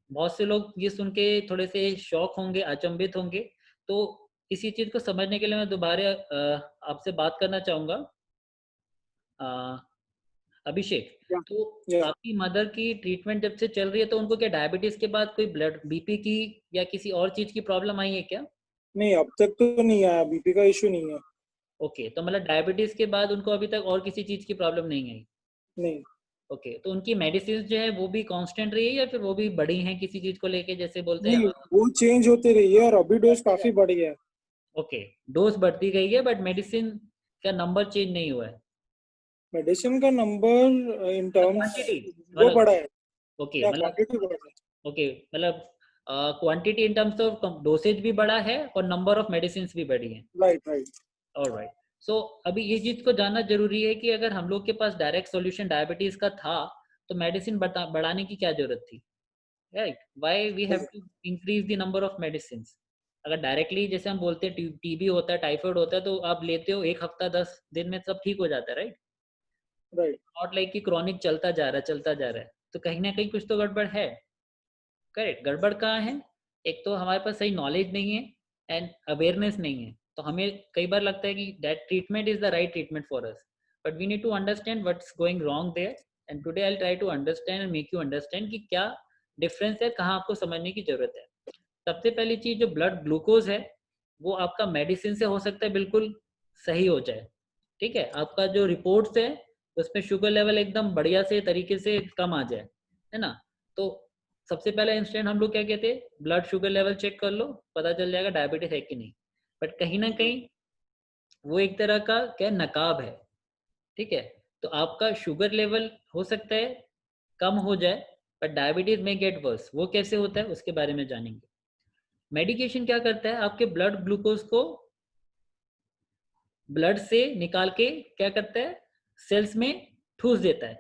बहुत से लोग ये सुन के थोड़े से शॉक होंगे, अचंभित होंगे। तो इसी चीज़ को समझने के लिए मैं दोबारा आपसे बात करना चाहूँगा। अभिषेक, तो आपकी मदर की ट्रीटमेंट जब से चल रही है तो उनको क्या डायबिटीज़ के बाद कोई ब्लड बीपी की या किसी और चीज़ की प्रॉब्लम आई है क्या? नहीं, अब तक तो नहीं आया, बीपी का इशू नहीं है। ओके, तो मतलब डायबिटीज़ के बाद उनको अभी तक और किसी चीज़ की प्रॉब्लम नहीं आई? नहीं। ओके, तो उनकी मेडिसिन जो है वो भी कांस्टेंट रही है या फिर वो भी बढ़ी हैं किसी चीज को लेके, जैसे बोलते हैं? नहीं, वो चेंज होते रही है और अभी डोज काफी बढ़ गया है। ओके, डोज बढ़ती गई है बट मेडिसिन का नंबर चेंज नहीं हुआ है। मेडिसिन का नंबर इन टर्म्स क्वांटिटी वो बढ़ा है। ओके, या मतलब क्वांटिटी बढ़ा है। ओके, मतलब quantity in terms of dosage भी बढ़ा है और नंबर ऑफ मेडिसिन भी बढ़ी है। Right right. ऑलराइट, सो अभी ये चीज को जानना जरूरी है कि अगर हम लोग के पास डायरेक्ट सॉल्यूशन डायबिटीज का था तो मेडिसिन बढ़ाने की क्या जरूरत थी, right? Why we have to increase the number of medicine? अगर डायरेक्टली जैसे हम बोलते हैं टीबी होता है, टाइफाइड होता है, तो आप लेते हो एक हफ्ता 10 दिन में सब ठीक हो जाता है, राइट? राइट। नॉट लाइक कि क्रॉनिक चलता जा रहा है चलता जा रहा है, तो कहीं ना कहीं कुछ तो गड़बड़ है। करेक्ट, गड़बड़ कहाँ है? एक तो हमारे पास सही नॉलेज नहीं है एंड अवेयरनेस नहीं है, तो हमें कई बार लगता है कि that treatment is the right treatment for us, but we need to understand what's going wrong there, and today I will try to understand and make you understand कि क्या डिफरेंस है, कहाँ आपको समझने की जरूरत है। सबसे पहली चीज, जो ब्लड ग्लूकोज है वो आपका मेडिसिन से हो सकता है बिल्कुल सही हो जाए, ठीक है? आपका जो रिपोर्ट्स है उसमें शुगर लेवल एकदम बढ़िया से तरीके से कम आ जाए, है ना? तो सबसे पहला इंस्टेंट हम लोग क्या कहते हैं, ब्लड शुगर लेवल चेक कर लो, पता चल जाएगा डायबिटीज है कि नहीं। बट कहीं ना कहीं वो एक तरह का क्या नकाब है, ठीक है? तो आपका शुगर लेवल हो सकता है कम हो जाए बट डायबिटीज में गेट वर्स। वो कैसे होता है उसके बारे में जानेंगे। मेडिकेशन क्या करता है, आपके ब्लड ग्लूकोज को ब्लड से निकाल के क्या करता है, सेल्स में ठूस देता है,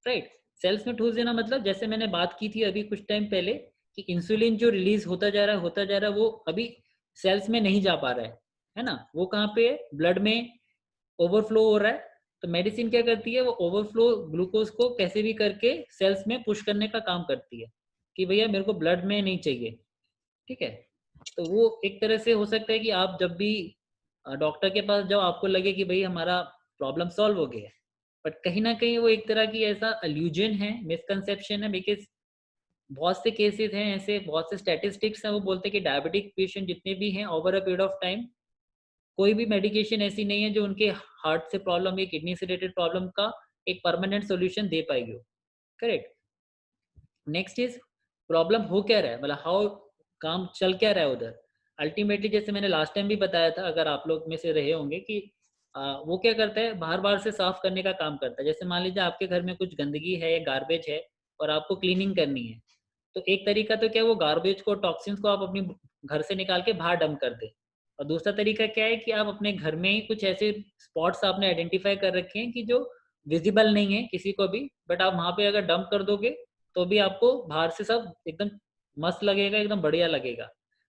राइट? सेल्स में ठूस देना मतलब जैसे मैंने बात की थी अभी कुछ टाइम पहले कि इंसुलिन जो रिलीज होता जा रहा है होता जा रहा है, वो अभी सेल्स में नहीं जा पा रहा है ना? वो कहाँ पे है, ब्लड में ओवरफ्लो हो रहा है। तो मेडिसिन क्या करती है, वो ओवरफ्लो ग्लूकोज को कैसे भी करके सेल्स में पुश करने का काम करती है कि भैया मेरे को ब्लड में नहीं चाहिए, ठीक है? तो वो एक तरह से हो सकता है कि आप जब भी डॉक्टर के पास जाओ आपको लगे कि भाई हमारा प्रॉब्लम सॉल्व हो गया है, बट कहीं ना कहीं वो एक तरह की ऐसा अल्यूजन है, मिसकंसेप्शन है, बिकॉज बहुत से केसेस हैं ऐसे, बहुत से स्टैटिस्टिक्स हैं वो बोलते हैं कि डायबिटिक पेशेंट जितने भी हैं over a period of time कोई भी मेडिकेशन ऐसी नहीं है जो उनके हार्ट से प्रॉब्लम या किडनी से रिलेटेड प्रॉब्लम का एक परमानेंट सॉल्यूशन दे पाएगी। करेक्ट। नेक्स्ट इज प्रॉब्लम हो क्या रहा है, मतलब हाउ काम चल क्या रहा है उधर। अल्टीमेटली जैसे मैंने लास्ट टाइम भी बताया था, अगर आप लोग में से रहे होंगे कि वो क्या करता है, बाहर बाहर से साफ करने का काम करता है। जैसे मान लीजिए आपके घर में कुछ गंदगी है या गार्बेज है और आपको क्लीनिंग करनी है, तो एक तरीका तो क्या, वो गार्बेज को, टॉक्सिन्स को आप अपने घर से निकाल के बाहर डंप कर दे। और दूसरा तरीका क्या है कि आप अपने घर में ही कुछ ऐसे स्पॉट्स आपने आइडेंटिफाई कर रखे हैं कि जो विजिबल नहीं है किसी को भी, बट आप वहाँ पे अगर डंप कर दोगे तो भी आपको बाहर से सब एकदम मस्त लगेगा, एकदम बढ़िया लगेगा।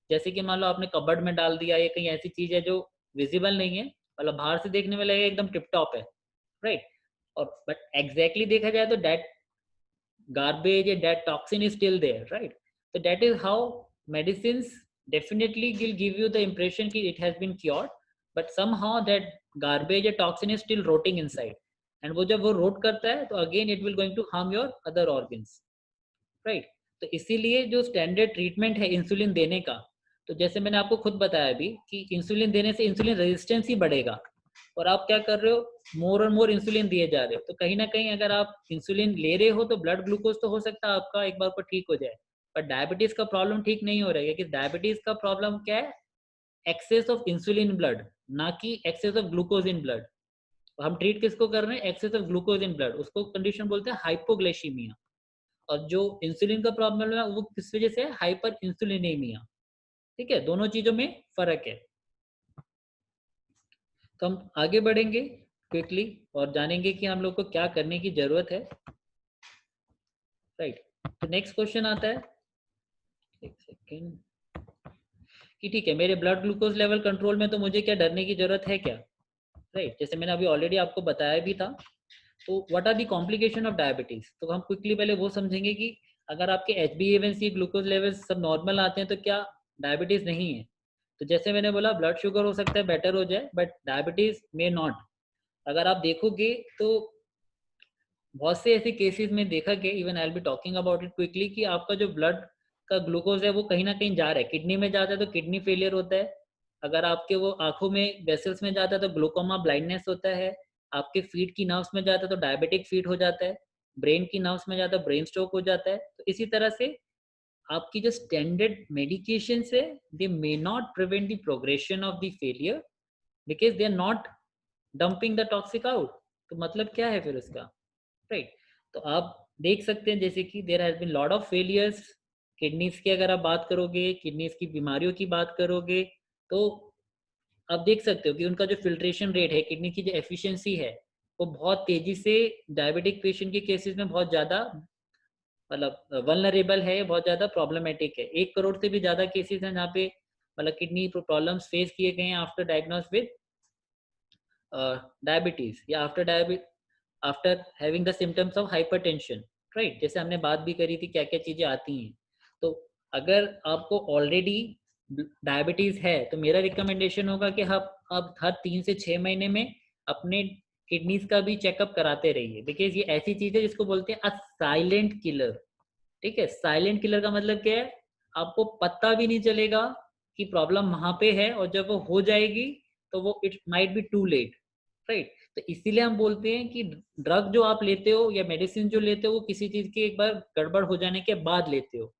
जैसे कि मान लो आपने कबर्ड में डाल दिया या कहीं ऐसी चीज़ है जो विजिबल नहीं है, मतलब बाहर से देखने में लगेगा एकदम टिप टॉप है, राइट। और बट एग्जैक्टली देखा जाए तो that garbage and that toxin is still there, right? So that is how medicines definitely will give you the impression that it has been cured, but somehow that garbage or toxin is still rotting inside, and वो जब वो rot करता है तो again it will going to harm your other organs, right? तो इसीलिए जो स्टैंडर्ड ट्रीटमेंट है इंसुलिन देने का, तो जैसे मैंने आपको खुद बताया अभी कि इंसुलिन देने से इंसुलिन रेजिस्टेंस ही बढ़ेगा, और आप क्या कर रहे हो, मोर और मोर इंसुलिन दिए जा रहे हो। तो कहीं ना कहीं अगर आप इंसुलिन ले रहे हो तो ब्लड ग्लूकोज तो हो सकता है आपका एक बार को ठीक हो जाए, पर डायबिटीज का प्रॉब्लम ठीक नहीं हो रहा है, क्योंकि डायबिटीज का प्रॉब्लम क्या है, एक्सेस ऑफ इंसुलिन ब्लड, ना कि excess of glucose in blood. हम ट्रीट किसको कर रहे हैं, excess of glucose in blood, उसको कंडीशन बोलते हैं हाइपोग्लाइसीमिया। और जो इंसुलिन का प्रॉब्लम है वो किस वजह से है, हाइपर इंसुलिनेमिया। ठीक है, दोनों चीजों में फर्क है। तो हम आगे बढ़ेंगे क्विकली और जानेंगे कि हम लोग को क्या करने की जरूरत है, राइट। तो नेक्स्ट क्वेश्चन आता है, एक सेकेंड, कि ठीक है मेरे ब्लड ग्लूकोज लेवल कंट्रोल में, तो मुझे क्या डरने की जरूरत है क्या, राइट। जैसे मैंने अभी ऑलरेडी आपको बताया भी था। तो what are the complication of diabetes, तो हम क्विकली पहले वो समझेंगे कि अगर आपके HbA1c ग्लूकोज लेवल सब नॉर्मल आते हैं तो क्या डायबिटीज नहीं है। तो जैसे मैंने बोला ब्लड शुगर हो सकता है बेटर हो जाए, बट डायबिटीज मे नॉट। अगर आप देखोगे तो बहुत से ऐसे केसेस में देखा गया, even I will be talking about it quickly, कि आपका जो ब्लड का ग्लूकोज है वो कहीं ना कहीं जा रहा है, किडनी में जाता है तो किडनी फेलियर होता है, अगर आपके वो आंखों में वेसल्स में जाता है तो ग्लूकोमा ब्लाइंडनेस होता है, आपके फीट की नर्व्स में जाता है तो डायबिटिक फीट हो जाता है, ब्रेन की नर्व्स में जाता है ब्रेन स्ट्रोक हो जाता है। तो इसी तरह से आपकी जो स्टैंडर्ड मेडिकेशन है they may not prevent the progression of the failure because they are not dumping the toxic out. तो मतलब क्या है फिर उसका, राइट। तो आप देख सकते हैं जैसे कि there has been lot of failures kidneys की, अगर आप बात करोगे किडनीज की बीमारियों की बात करोगे तो आप देख सकते हो कि उनका जो फिल्ट्रेशन रेट है, किडनी की जो एफिशिएंसी है, वो बहुत तेजी से डायबिटिक पेशेंट के केसेस में बहुत ज़्यादा मतलब वल्नरेबल है, बहुत ज़्यादा प्रॉब्लमेटिक है। 1 करोड़ से भी ज़्यादा केसेस हैं जहाँ पे मतलब किडनी प्रॉब्लम्स फेस किए गए हैं आफ्टर डायग्नोस विद डायबिटीज या after having the symptoms of hypertension, right. जैसे हमने बात भी करी थी क्या क्या चीज़ें आती हैं। तो अगर आपको ऑलरेडी डायबिटीज़ है तो मेरा रिकमेंडेशन होगा कि आप हर 3 से 6 महीने में अपने किडनीज का भी चेकअप कराते रहिए, बिकॉज ये ऐसी चीज़ है जिसको बोलते हैं अ साइलेंट किलर। ठीक है, साइलेंट किलर का मतलब क्या है, आपको पता भी नहीं चलेगा कि प्रॉब्लम वहाँ पे है, और जब वो हो जाएगी तो वो it might be too late, right. तो इसीलिए हम बोलते हैं कि ड्रग जो आप लेते हो या मेडिसिन जो लेते हो वो किसी चीज़ की एक बार गड़बड़ हो जाने के बाद लेते हो।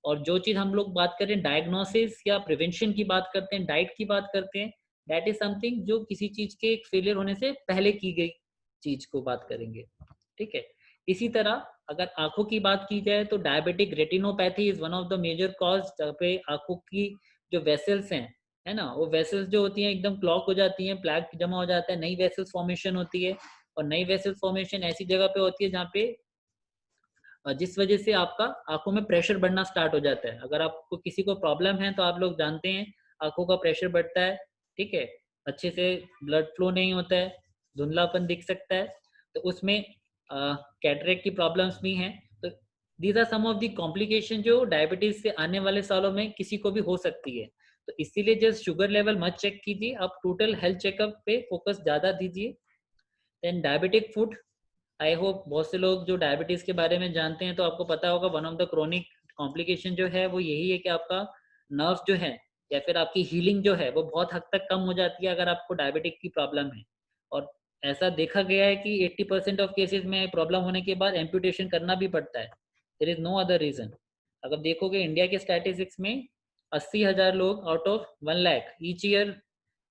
और जो चीज़ हम लोग बात करें डायग्नोसिस या प्रिवेंशन की बात करते हैं, डाइट की बात करते हैं, दैट इज समथिंग जो किसी चीज़ के एक फेलियर होने से पहले की गई चीज़ को बात करेंगे। ठीक है, इसी तरह अगर आंखों की बात की जाए तो diabetic retinopathy is one of the major cause, जहाँ पे आंखों की जो वेसल्स हैं, है ना, वो वेसल्स जो होती हैं एकदम क्लॉक हो जाती हैं, प्लैक जमा हो जाता है, नई वेसल्स फॉर्मेशन होती है। और नई वेसल्स फॉर्मेशन ऐसी जगह पे होती है जहाँ पे जिस वजह से आपका आंखों में प्रेशर बढ़ना स्टार्ट हो जाता है। अगर आपको किसी को प्रॉब्लम है तो आप लोग जानते हैं आंखों का प्रेशर बढ़ता है, ठीक है, अच्छे से ब्लड फ्लो नहीं होता है, धुंधलापन दिख सकता है, तो उसमें कैटरेक्ट की प्रॉब्लम्स भी हैं। तो these are some of the complication जो डायबिटीज से आने वाले सालों में किसी को भी हो सकती है। तो इसीलिए जस्ट शुगर लेवल मत चेक कीजिए, आप टोटल हेल्थ चेकअप पे फोकस ज़्यादा दीजिए। Then diabetic food, I hope बहुत से लोग जो डायबिटीज के बारे में जानते हैं तो आपको पता होगा one of the chronic complication जो है वो यही है कि आपका नर्व जो है या फिर आपकी हीलिंग जो है वो बहुत हद तक कम हो जाती है अगर आपको डायबिटिक की प्रॉब्लम है। और ऐसा देखा गया है कि 80% ऑफ केसेस में प्रॉब्लम होने के बाद एम्पुटेशन करना भी पड़ता है। There is no other reason. अगर देखोगे इंडिया के स्टैटिस्टिक्स में 80,000 लोग out of 1 lakh each year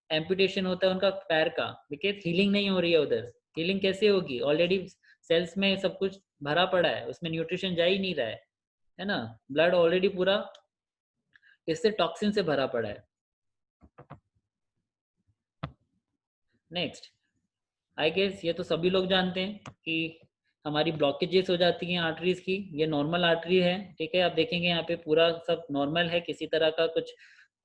amputation होता है उनका पैर का, बिकॉज हीलिंग नहीं हो रही है उधर। हीलिंग कैसे होगी? ऑलरेडी सेल्स में सब कुछ भरा पड़ा है, उसमें न्यूट्रिशन जा ही नहीं रहा है ना। ब्लड ऑलरेडी पूरा इससे टॉक्सिन से भरा पड़ा है। नेक्स्ट, आई गेस ये तो सभी लोग जानते हैं कि हमारी ब्लॉकेजेस हो जाती हैं आर्टरीज की। ये नॉर्मल आर्टरी है, ठीक है। आप देखेंगे यहाँ पे पूरा सब नॉर्मल है, किसी तरह का कुछ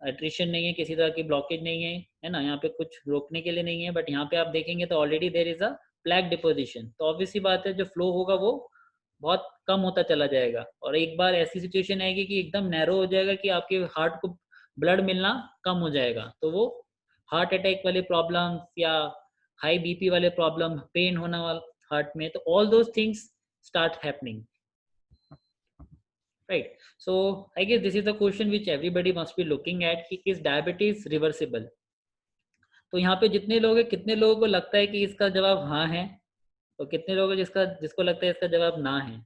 एट्रिशन नहीं है, किसी तरह की ब्लॉकेज नहीं है ना। यहाँ पे कुछ रोकने के लिए नहीं है, बट यहाँ पे आप देखेंगे तो already there is a plaque deposition. तो ऑब्वियसली बात है जो फ्लो होगा वो बहुत कम होता चला जाएगा, और एक बार ऐसी सिचुएशन आएगी कि एकदम नैरो हो जाएगा कि आपके हार्ट को ब्लड मिलना कम हो जाएगा। तो वो हार्ट अटैक वाले प्रॉब्लम या हाई बीपी वाले प्रॉब्लम, पेन होना वाला हार्ट में, तो all those things start happening, right. So I guess this is the question which everybody must be looking at कि इज डायबिटीज रिवर्सिबल। तो यहाँ पे जितने लोग हैं, कितने लोगों को लगता है कि इसका जवाब हाँ है, और कितने लोग हैं जिसको लगता है इसका जवाब ना है?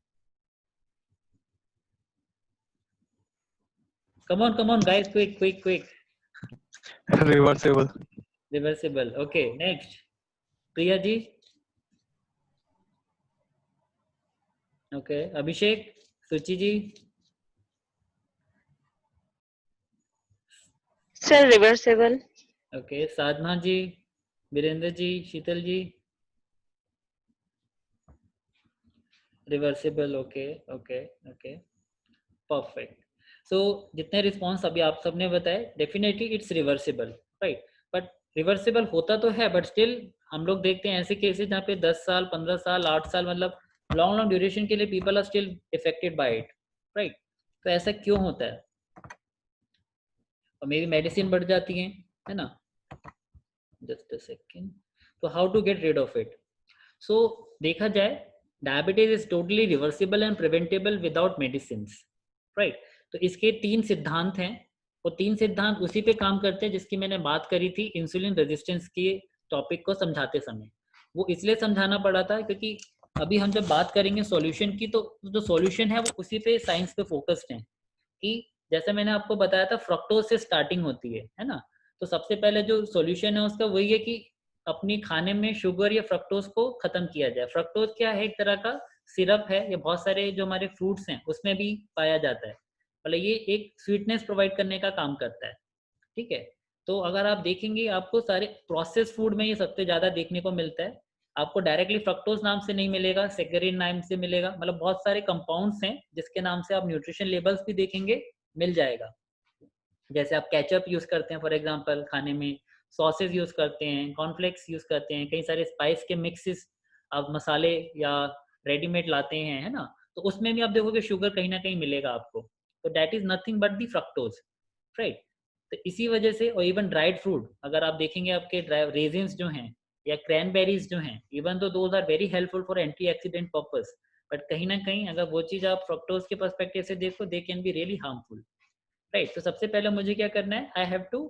come on guys, quick. Reversible, okay. Next, Priya ji, okay. Abhishek, Suchi ji, sir reversible. Okay. Sadhana ji, Virendra ji, Sheetal ji, reversible, okay, perfect. So जितने रिस्पॉन्स अभी आप सबने बताए, definitely it's reversible, right. But reversible होता तो है, बट स्टिल हम लोग देखते हैं ऐसे केसेस जहाँ पे 10 साल, 15 साल, 8 साल, मतलब लॉन्ग ड्यूरेशन के लिए people are still affected by it, right. तो ऐसा क्यों होता है? और मेरी मेडिसिन बढ़ जाती है ना। Just a second. तो how to get rid of it? So देखा जाए, diabetes is totally reversible and preventable without medicine, right. तो इसके 3 सिद्धांत हैं, वो 3 सिद्धांत उसी पे काम करते हैं जिसकी मैंने बात करी थी इंसुलिन रेजिस्टेंस के टॉपिक को समझाते समय। वो इसलिए समझाना पड़ा था क्योंकि अभी हम जब बात करेंगे सॉल्यूशन की, तो जो सॉल्यूशन है वो उसी पे साइंस पे फोकस्ड है कि जैसे मैंने आपको बताया था फ्रक्टोज से स्टार्टिंग होती है ना। तो सबसे पहले जो सॉल्यूशन है उसका वही है कि अपनी खाने में शुगर या फ्रक्टोज को खत्म किया जाए। फ्रक्टोज क्या है? एक तरह का सिरप है, ये बहुत सारे जो हमारे फ्रूट्स हैं उसमें भी पाया जाता है, मतलब ये एक स्वीटनेस प्रोवाइड करने का काम करता है, ठीक है। तो अगर आप देखेंगे आपको सारे प्रोसेस फूड में ये सबसे ज्यादा देखने को मिलता है। आपको डायरेक्टली फ्रक्टोज नाम से नहीं मिलेगा, सेक्रेइन नाम से मिलेगा, मतलब बहुत सारे कंपाउंड्स हैं जिसके नाम से आप न्यूट्रिशन लेबल्स भी देखेंगे, मिल जाएगा। जैसे आप केचप यूज करते हैं फॉर एग्जांपल खाने में, सॉसेज यूज करते हैं, कॉर्नफ्लेक्स यूज करते हैं, कई सारे स्पाइस के मिक्सेस आप मसाले या रेडीमेड लाते हैं, है ना। तो उसमें भी आप देखोगे शुगर कहीं ना कहीं मिलेगा आपको। तो that is nothing but the fructose, right. तो इसी वजह से, और इवन ड्राइड फ्रूट अगर आप देखेंगे, आपके रेजिन्स जो हैं या क्रैनबेरीज जो हैं, even though those are very helpful for antioxidant purpose, बट कहीं ना कहीं अगर वो चीज आप फ्रक्टोज के पर्सपेक्टिव से देखो, they can be really harmful, right. तो सबसे पहले मुझे क्या करना है, I have to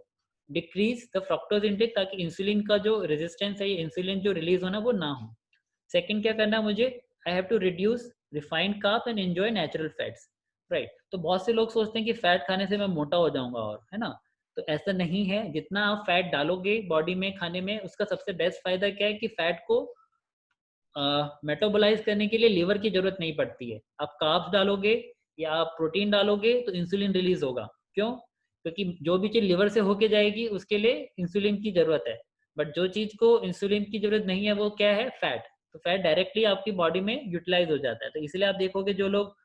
decrease the fructose intake, ताकि इंसुलिन का जो रेजिस्टेंस है, इंसुलिन जो रिलीज होना वो ना हो। सेकंड क्या करना है मुझे, I have to reduce refined carb and enjoy natural fats, right. तो बहुत से लोग सोचते हैं कि फैट खाने से मैं मोटा हो जाऊंगा, और है ना। तो ऐसा नहीं है। जितना आप फैट डालोगे बॉडी में खाने में, उसका सबसे बेस्ट फायदा क्या है कि फैट को मेटाबोलाइज करने के लिए लीवर की जरूरत नहीं पड़ती है। आप कार्ब्स डालोगे या आप प्रोटीन डालोगे तो इंसुलिन रिलीज होगा। क्यों? क्योंकि जो भी चीज लिवर से होके जाएगी उसके लिए इंसुलिन की जरूरत है, बट जो चीज को इंसुलिन की जरूरत नहीं है वो क्या है? फैट। तो फैट डायरेक्टली आपकी बॉडी में यूटिलाइज हो जाता है। तो इसलिए आप देखोगे जो लोग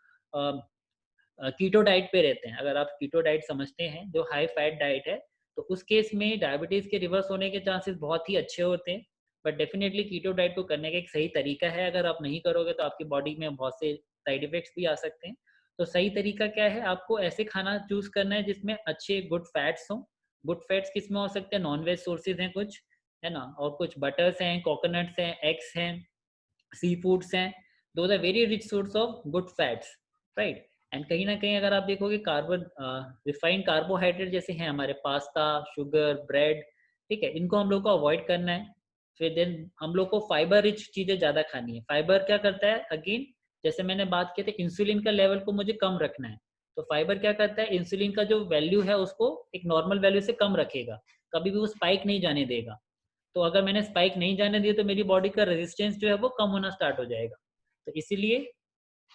कीटो डाइट पे रहते हैं, अगर आप कीटो डाइट समझते हैं जो हाई फैट डाइट है, तो उस केस में डायबिटीज के रिवर्स होने के चांसेस बहुत ही अच्छे होते हैं। बट डेफिनेटली कीटो डाइट को करने का एक सही तरीका है, अगर आप नहीं करोगे तो आपकी बॉडी में बहुत से साइड इफेक्ट्स भी आ सकते हैं। तो सही तरीका क्या है? आपको ऐसे खाना चूज करना है जिसमें अच्छे गुड फैट्स हों। गुड फैट्स किस में हो सकते हैं? नॉन वेज सोर्सेज हैं कुछ, है ना, और कुछ बटर्स हैं, कोकोनट्स हैं, एग्स हैं, सी फूड्स हैं। Those are very rich source of good fats, right. And कहीं ना कहीं अगर आप देखोगे कार्बन रिफाइंड कार्बोहाइड्रेट जैसे हैं हमारे पास्ता, शुगर, ब्रेड, ठीक है, इनको हम लोग को अवॉइड करना है। फिर देन हम लोग को फाइबर रिच चीज़ें ज़्यादा खानी है। फाइबर क्या करता है, अगेन जैसे मैंने बात की थी, इंसुलिन का लेवल को मुझे कम रखना है, तो फाइबर क्या करता है, इंसुलिन का जो वैल्यू है उसको एक नॉर्मल वैल्यू से कम रखेगा, कभी भी वो स्पाइक नहीं जाने देगा। तो अगर मैंने स्पाइक नहीं जाने दिया तो मेरी बॉडी का रेजिस्टेंस जो है वो कम होना स्टार्ट हो जाएगा। तो इसीलिए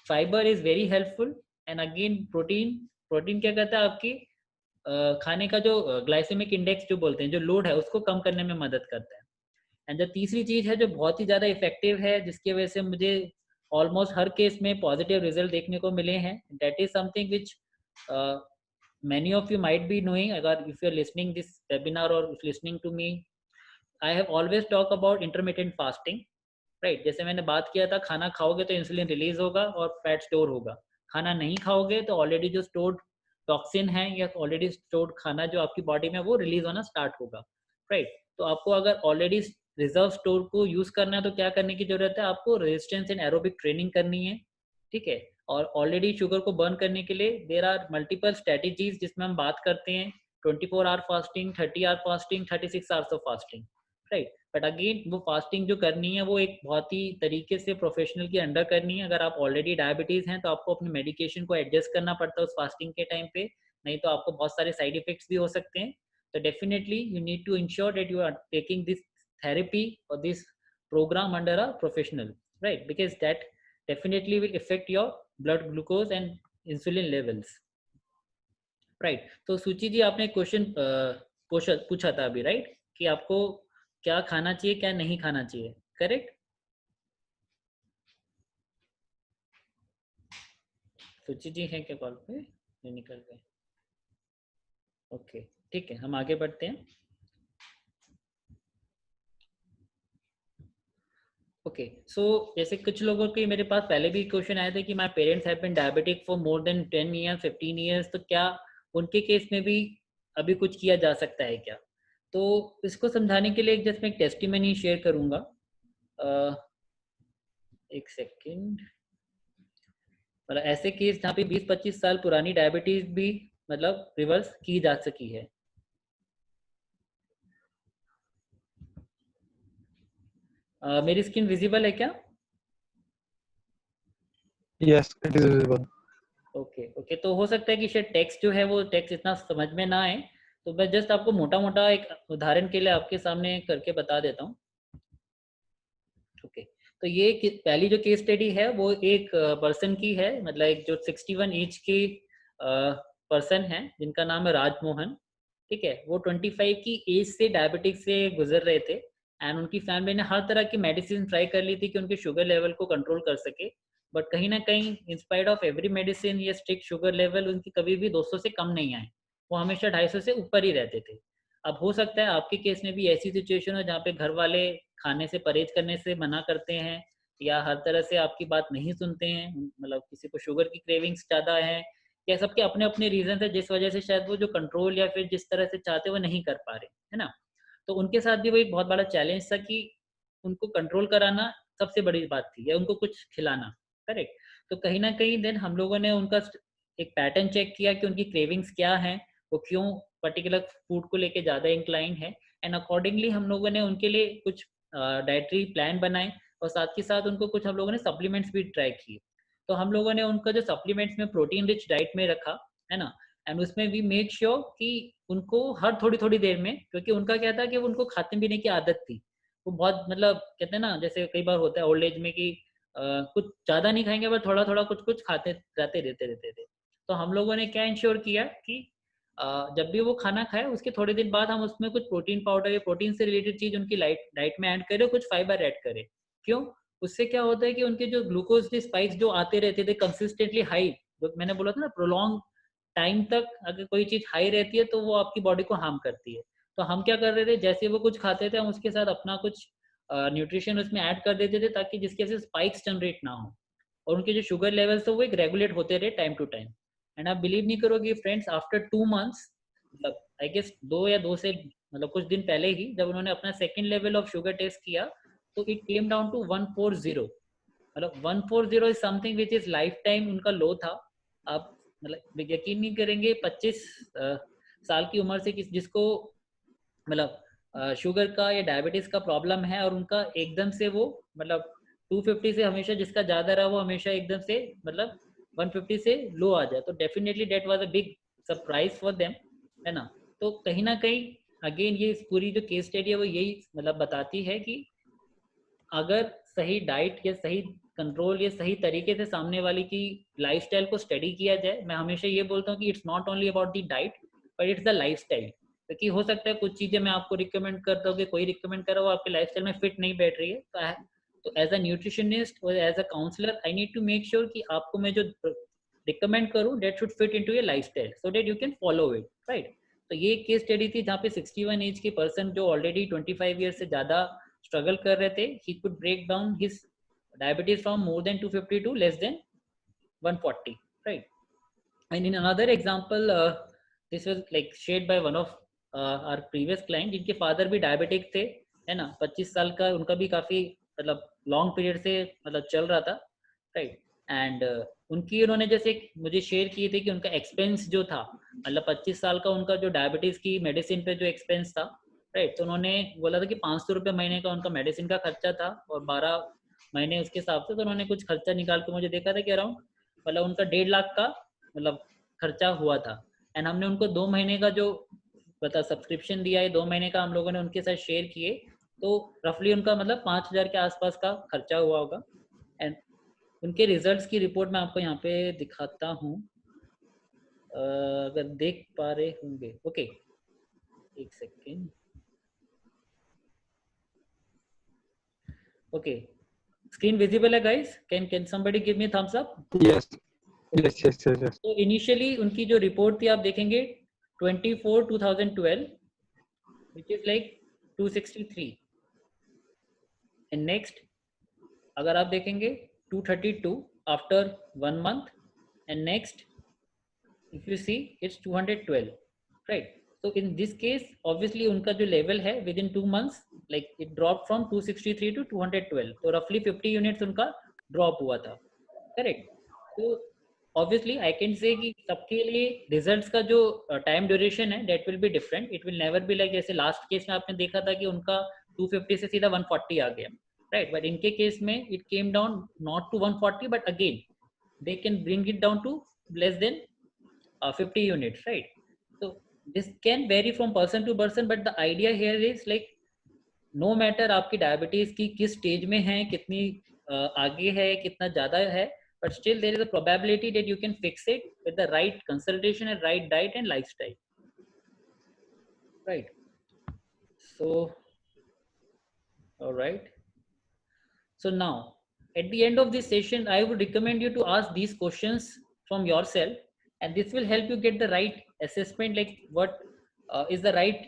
fibre is very helpful. And again protein, protein क्या करता है, आपकी खाने का जो ग्लाइसेमिक इंडेक्स जो बोलते हैं, जो लोड है, उसको कम करने में मदद करता है। एंड जो तीसरी चीज़ है जो बहुत ही ज़्यादा इफेक्टिव है, जिसकी वजह से मुझे ऑलमोस्ट हर केस में पॉजिटिव रिजल्ट देखने को मिले हैं, that is something which many of you might be knowing, अगर if you are listening this webinar or listening to me, I have always talk about intermittent fasting, right. जैसे मैंने बात किया था, खाना खाओगे तो इंसुलिन रिलीज होगा और फैट स्टोर होगा, खाना नहीं खाओगे तो ऑलरेडी जो स्टोर्ड टॉक्सिन है या ऑलरेडी स्टोर्ड खाना जो आपकी बॉडी में वो रिलीज होना स्टार्ट होगा, राइट। तो आपको अगर ऑलरेडी रिजर्व स्टोर को यूज करना है तो क्या करने की जरूरत है, आपको रेजिस्टेंस एंड एरोबिक ट्रेनिंग करनी है, ठीक है। और ऑलरेडी शुगर को बर्न करने के लिए देर आर मल्टीपल स्ट्रेटेजीज जिसमें हम बात करते हैं 24 hour fasting, 30 hour fasting, 36 hours of fasting, right. But again वो फास्टिंग जो करनी है वो एक बहुत ही तरीके से प्रोफेशनल के अंडर करनी है। अगर आप ऑलरेडी डायबिटीज हैं तो आपको अपने मेडिकेशन को एडजस्ट करना पड़ता है उस फास्टिंग के टाइम पे, नहीं तो आपको बहुत सारे साइड इफेक्ट्स भी हो सकते हैं। तो definitely you need to ensure that you are taking this therapy और this program under a professional, right, because that definitely will affect your blood glucose and insulin levels, right। तो सुचि जी आपने क्वेश्चन पूछा था अभी, राइट, कि आपको क्या खाना चाहिए क्या नहीं खाना चाहिए, करेक्ट। सुचि जी हैं क्या कॉल पे, नहीं निकल गए, ओके ठीक है, हम आगे बढ़ते हैं। ओके सो जैसे कुछ लोगों के मेरे पास पहले भी क्वेश्चन आए थे कि my parents have been diabetic for more than 10 years 15 years, तो क्या उनके केस में भी अभी कुछ किया जा सकता है क्या। तो इसको समझाने के लिए एक जस्ट मैं एक टेस्टिमनी शेयर करूंगा, एक सेकेंड। मतलब ऐसे केस जहाँ पे 20-25 साल पुरानी डायबिटीज भी मतलब रिवर्स की जा सकी है। मेरी स्क्रीन विजिबल है क्या? Yes, it is visible. Okay तो हो सकता है कि शायद टेक्स्ट जो है वो टेक्स्ट इतना समझ में ना आए, तो मैं जस्ट आपको मोटा मोटा एक उदाहरण के लिए आपके सामने करके बता देता हूँ। ओके तो ये पहली जो केस स्टडी है वो एक पर्सन की है, मतलब एक जो 61 एज के पर्सन है जिनका नाम है राजमोहन, ठीक है। वो 25 की एज से डायबिटिक्स से गुजर रहे थे एंड उनकी फैमिली ने हर तरह की मेडिसिन ट्राई कर ली थी कि उनके शुगर लेवल को कंट्रोल कर सके, बट कहीं ना कहीं इंस्पाइट ऑफ एवरी मेडिसिन ये स्ट्रिक्ट शुगर लेवल उनकी कभी भी 200 से कम नहीं आए, वो हमेशा 250 से ऊपर ही रहते थे। अब हो सकता है आपके केस में भी ऐसी सिचुएशन हो जहाँ पे घर वाले खाने से परहेज करने से मना करते हैं या हर तरह से आपकी बात नहीं सुनते हैं, मतलब किसी को शुगर की क्रेविंग्स ज़्यादा है या सबके अपने अपने रीजन है जिस वजह से शायद वो जो कंट्रोल या फिर जिस तरह से चाहते वो नहीं कर पा रहे, है ना। तो उनके साथ भी वो एक बहुत बड़ा चैलेंज था कि उनको कंट्रोल कराना सबसे बड़ी बात थी या उनको कुछ खिलाना, करेक्ट। तो कहीं ना कहीं देन हम लोगों ने उनका एक पैटर्न चेक किया कि उनकी क्रेविंग्स क्या है, वो क्यों पर्टिकुलर फूड को लेके ज़्यादा इंक्लाइन है, एंड अकॉर्डिंगली हम लोगों ने उनके लिए कुछ डाइटरी प्लान बनाए और साथ के साथ उनको कुछ हम लोगों ने सप्लीमेंट्स भी ट्राई किए। तो हम लोगों ने उनका जो सप्लीमेंट्स में प्रोटीन रिच डाइट में रखा, है ना, एंड उसमें वी मेक श्योर कि उनको हर थोड़ी थोड़ी देर में, क्योंकि उनका क्या था कि उनको खाते पीने की आदत थी, वो बहुत मतलब कहते हैं ना जैसे कई बार होता है ओल्ड एज में कि कुछ ज़्यादा नहीं खाएंगे बट थोड़ा थोड़ा कुछ कुछ खाते रहते रहते थे। तो हम लोगों ने क्या इंश्योर किया कि जब भी वो खाना खाए उसके थोड़े दिन बाद हम उसमें कुछ प्रोटीन पाउडर या प्रोटीन से रिलेटेड चीज़ उनकी डाइट में ऐड करें, कुछ फाइबर ऐड करें। क्यों? उससे क्या होता है कि उनके जो ग्लूकोज के स्पाइक्स जो आते रहते थे कंसिस्टेंटली हाई, जो मैंने बोला था ना प्रोलॉन्ग टाइम तक अगर कोई चीज़ हाई रहती है तो वो आपकी बॉडी को हार्म करती है। तो हम क्या कर रहे थे, जैसे वो कुछ खाते थे हम उसके साथ अपना कुछ न्यूट्रिशन उसमें ऐड कर देते थे ताकि जिसके से स्पाइक्स जनरेट ना हो और उनके जो शुगर लेवल्स थे वो एक रेगुलेट होते रहे टाइम टू टाइम। एंड आप बिलीव नहीं करोगे फ्रेंड्स, आफ्टर 2 मंथ्स, मतलब आई गेस 2 से मतलब कुछ दिन पहले ही जब उन्होंने अपना second level of sugar test किया तो इट केम डाउन टू 140। मतलब 140 is something which is life time उनका लो था। आप मतलब यकीन नहीं करेंगे 25 साल की उम्र से जिसको मतलब शुगर का या डायबिटीज का प्रॉब्लम है और उनका एकदम से वो मतलब 250 से हमेशा जिसका ज़्यादा रहा वो हमेशा एकदम से मतलब 150 से लो आ जाए, तो definitely that was a big surprise for them, है ना। तो कहीं ना कहीं अगेन ये पूरी जो केस स्टडी है वो यही मतलब बताती है कि अगर सही डाइट या सही कंट्रोल या सही तरीके से सामने वाले की लाइफस्टाइल को स्टडी किया जाए, मैं हमेशा ये बोलता हूँ कि it's not only about the diet but it's the lifestyle. क्योंकि हो सकता है कुछ चीज़ें मैं आपको रिकमेंड करता हूँ कि कोई रिकमेंड कर रहा हो आपके लाइफस्टाइल में फिट नहीं बैठ रही है, तो एज अ न्यूट्रिशनिस्ट और as a counsellor I need to make sure कि आपको मैं जो रिकमेंड करूँ that should fit into your lifestyle so that you can follow it, right. तो ये केस स्टडी थी जहाँ पे 61 एज की पर्सन जो ऑलरेडी 25 ईयर से ज़्यादा स्ट्रगल कर रहे थे, he could break down his diabetes from more than 250 to less than 140, right? And in another example, this was like shared by one of our previous client जिनके फादर भी डायबिटिक थे, है ना। 25 साल का उनका भी काफ़ी मतलब लॉन्ग पीरियड से मतलब चल रहा था, राइट। एंड उनकी उन्होंने जैसे मुझे शेयर किए थे कि उनका एक्सपेंस जो था मतलब 25 साल का उनका जो डायबिटीज़ की मेडिसिन पे जो एक्सपेंस था, राइट। तो उन्होंने बोला था कि 500 रुपये महीने का उनका मेडिसिन का खर्चा था और 12 महीने उसके हिसाब से, तो उन्होंने कुछ खर्चा निकाल के मुझे देखा था कि अराउंड मतलब उनका 1.5 लाख का मतलब खर्चा हुआ था। एंड हमने उनको 2 महीने का जो बता सब्सक्रिप्शन दिया है, 2 महीने का हम लोगों ने उनके साथ शेयर किए, तो रफली उनका मतलब 5,000 के आसपास का खर्चा हुआ होगा। एंड उनके रिजल्ट्स की रिपोर्ट मैं आपको यहाँ पे दिखाता हूँ, अगर देख पा रहे होंगे। ओके, एक सेकेंड। ओके, स्क्रीन विजिबल है guys? Can somebody give me a thumbs up? Yes. तो इनिशियली उनकी जो रिपोर्ट थी आप देखेंगे 24/2012 which is like 263, and next अगर आप देखेंगे 232 after 1 month, and next if you see it's 212, right? So in this case obviously उनका जो लेवल है within 2 months like it dropped from 263 to 212, तो roughly 50 units उनका drop हुआ था, correct? तो obviously I can say कि सबके लिए results का जो time duration है that will be different, it will never be like जैसे last case में आपने देखा था कि उनका 250 से सीधा 140 आ गया, right? But इनके केस में it came down not to 140 but again they can bring it down to less than 50 units, right? So this can vary from person to person, but the idea here is like no matter आपकी डायबिटीज की किस स्टेज में है, कितनी आगे है, कितना ज़्यादा है, but still there is a probability that you can fix it with the right consultation and right diet and lifestyle, right? So all right, so now at the end of this session I would recommend you to ask these questions from yourself, and this will help you get the right assessment like what is the right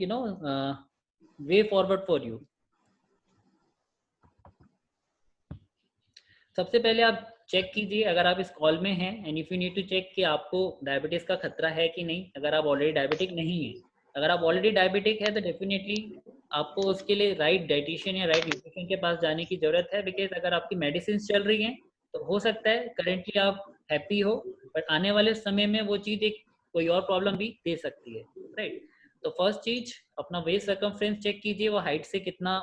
way forward for you. सबसे पहले आप चेक कीजिए अगर आप इस कॉल में हैं, and if you need to check कि आपको डायबिटीज का खतरा है कि नहीं, अगर आप ऑलरेडी डायबिटिक नहीं है। अगर आप ऑलरेडी डायबिटिक है तो डेफिनेटली आपको उसके लिए राइट डाइटिशियन या राइट न्यूट्रिशन के पास जाने की जरूरत है, बिकॉज अगर आपकी मेडिसिन चल रही हैं तो हो सकता है करेंटली आप हैप्पी हो बट आने वाले समय में वो चीज़ एक कोई और प्रॉब्लम भी दे सकती है, राइट। तो फर्स्ट चीज अपना वेस्ट सर्कमफ्रेंस चेक कीजिए, वो हाइट से कितना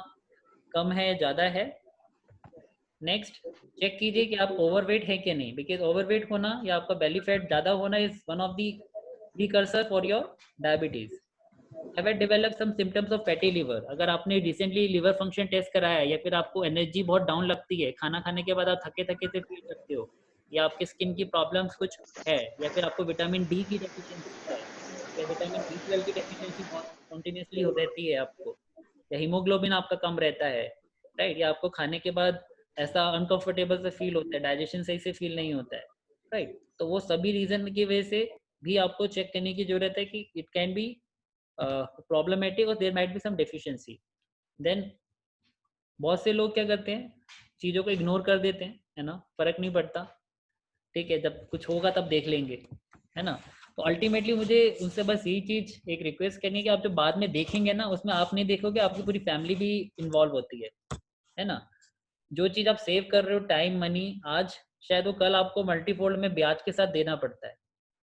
कम है या ज़्यादा है। नेक्स्ट चेक कीजिए कि आप ओवरवेट है कि नहीं, बिकॉज ओवरवेट होना या आपका बेली फैट ज़्यादा होना is one of the precursor for your diabetes. Have develop some symptoms of fatty liver, अगर आपने रिसेंटली लिवर फंक्शन टेस्ट कराया या फिर आपको एनर्जी बहुत डाउन लगती है, खाना खाने के बाद आप थके थके से फील करते हो, या आपके स्किन की प्रॉब्लम्स कुछ है, या फिर आपको विटामिन डी की डेफिशिएंसी है, या विटामिन B12 की डेफिशिएंसी कॉन्टिन्यूसली हो रहती है आपको, या हीमोग्लोबिन आपका कम रहता है, राइट, या आपको खाने के बाद ऐसा अनकंफर्टेबल से फील होता है, डाइजेशन सही से फील नहीं होता है, राइट। तो वो सभी रीजन की वजह से भी आपको चेक करने की जरूरत है कि इट कैन बी प्रॉब्लमेटिक और there might be some deficiency. Then बहुत से लोग क्या करते हैं, चीज़ों को इग्नोर कर देते हैं, है ना, फर्क नहीं पड़ता, ठीक है, जब कुछ होगा तब देख लेंगे, है ना। तो अल्टीमेटली मुझे उनसे बस यही चीज़ एक रिक्वेस्ट करनी है कि आप जो बाद में देखेंगे ना उसमें आप नहीं देखोगे, आपकी पूरी फैमिली भी इन्वॉल्व होती है ना। जो चीज़ आप सेव कर रहे हो टाइम मनी आज, शायद वो कल आपको मल्टीफोल्ड में ब्याज के साथ देना पड़ता है,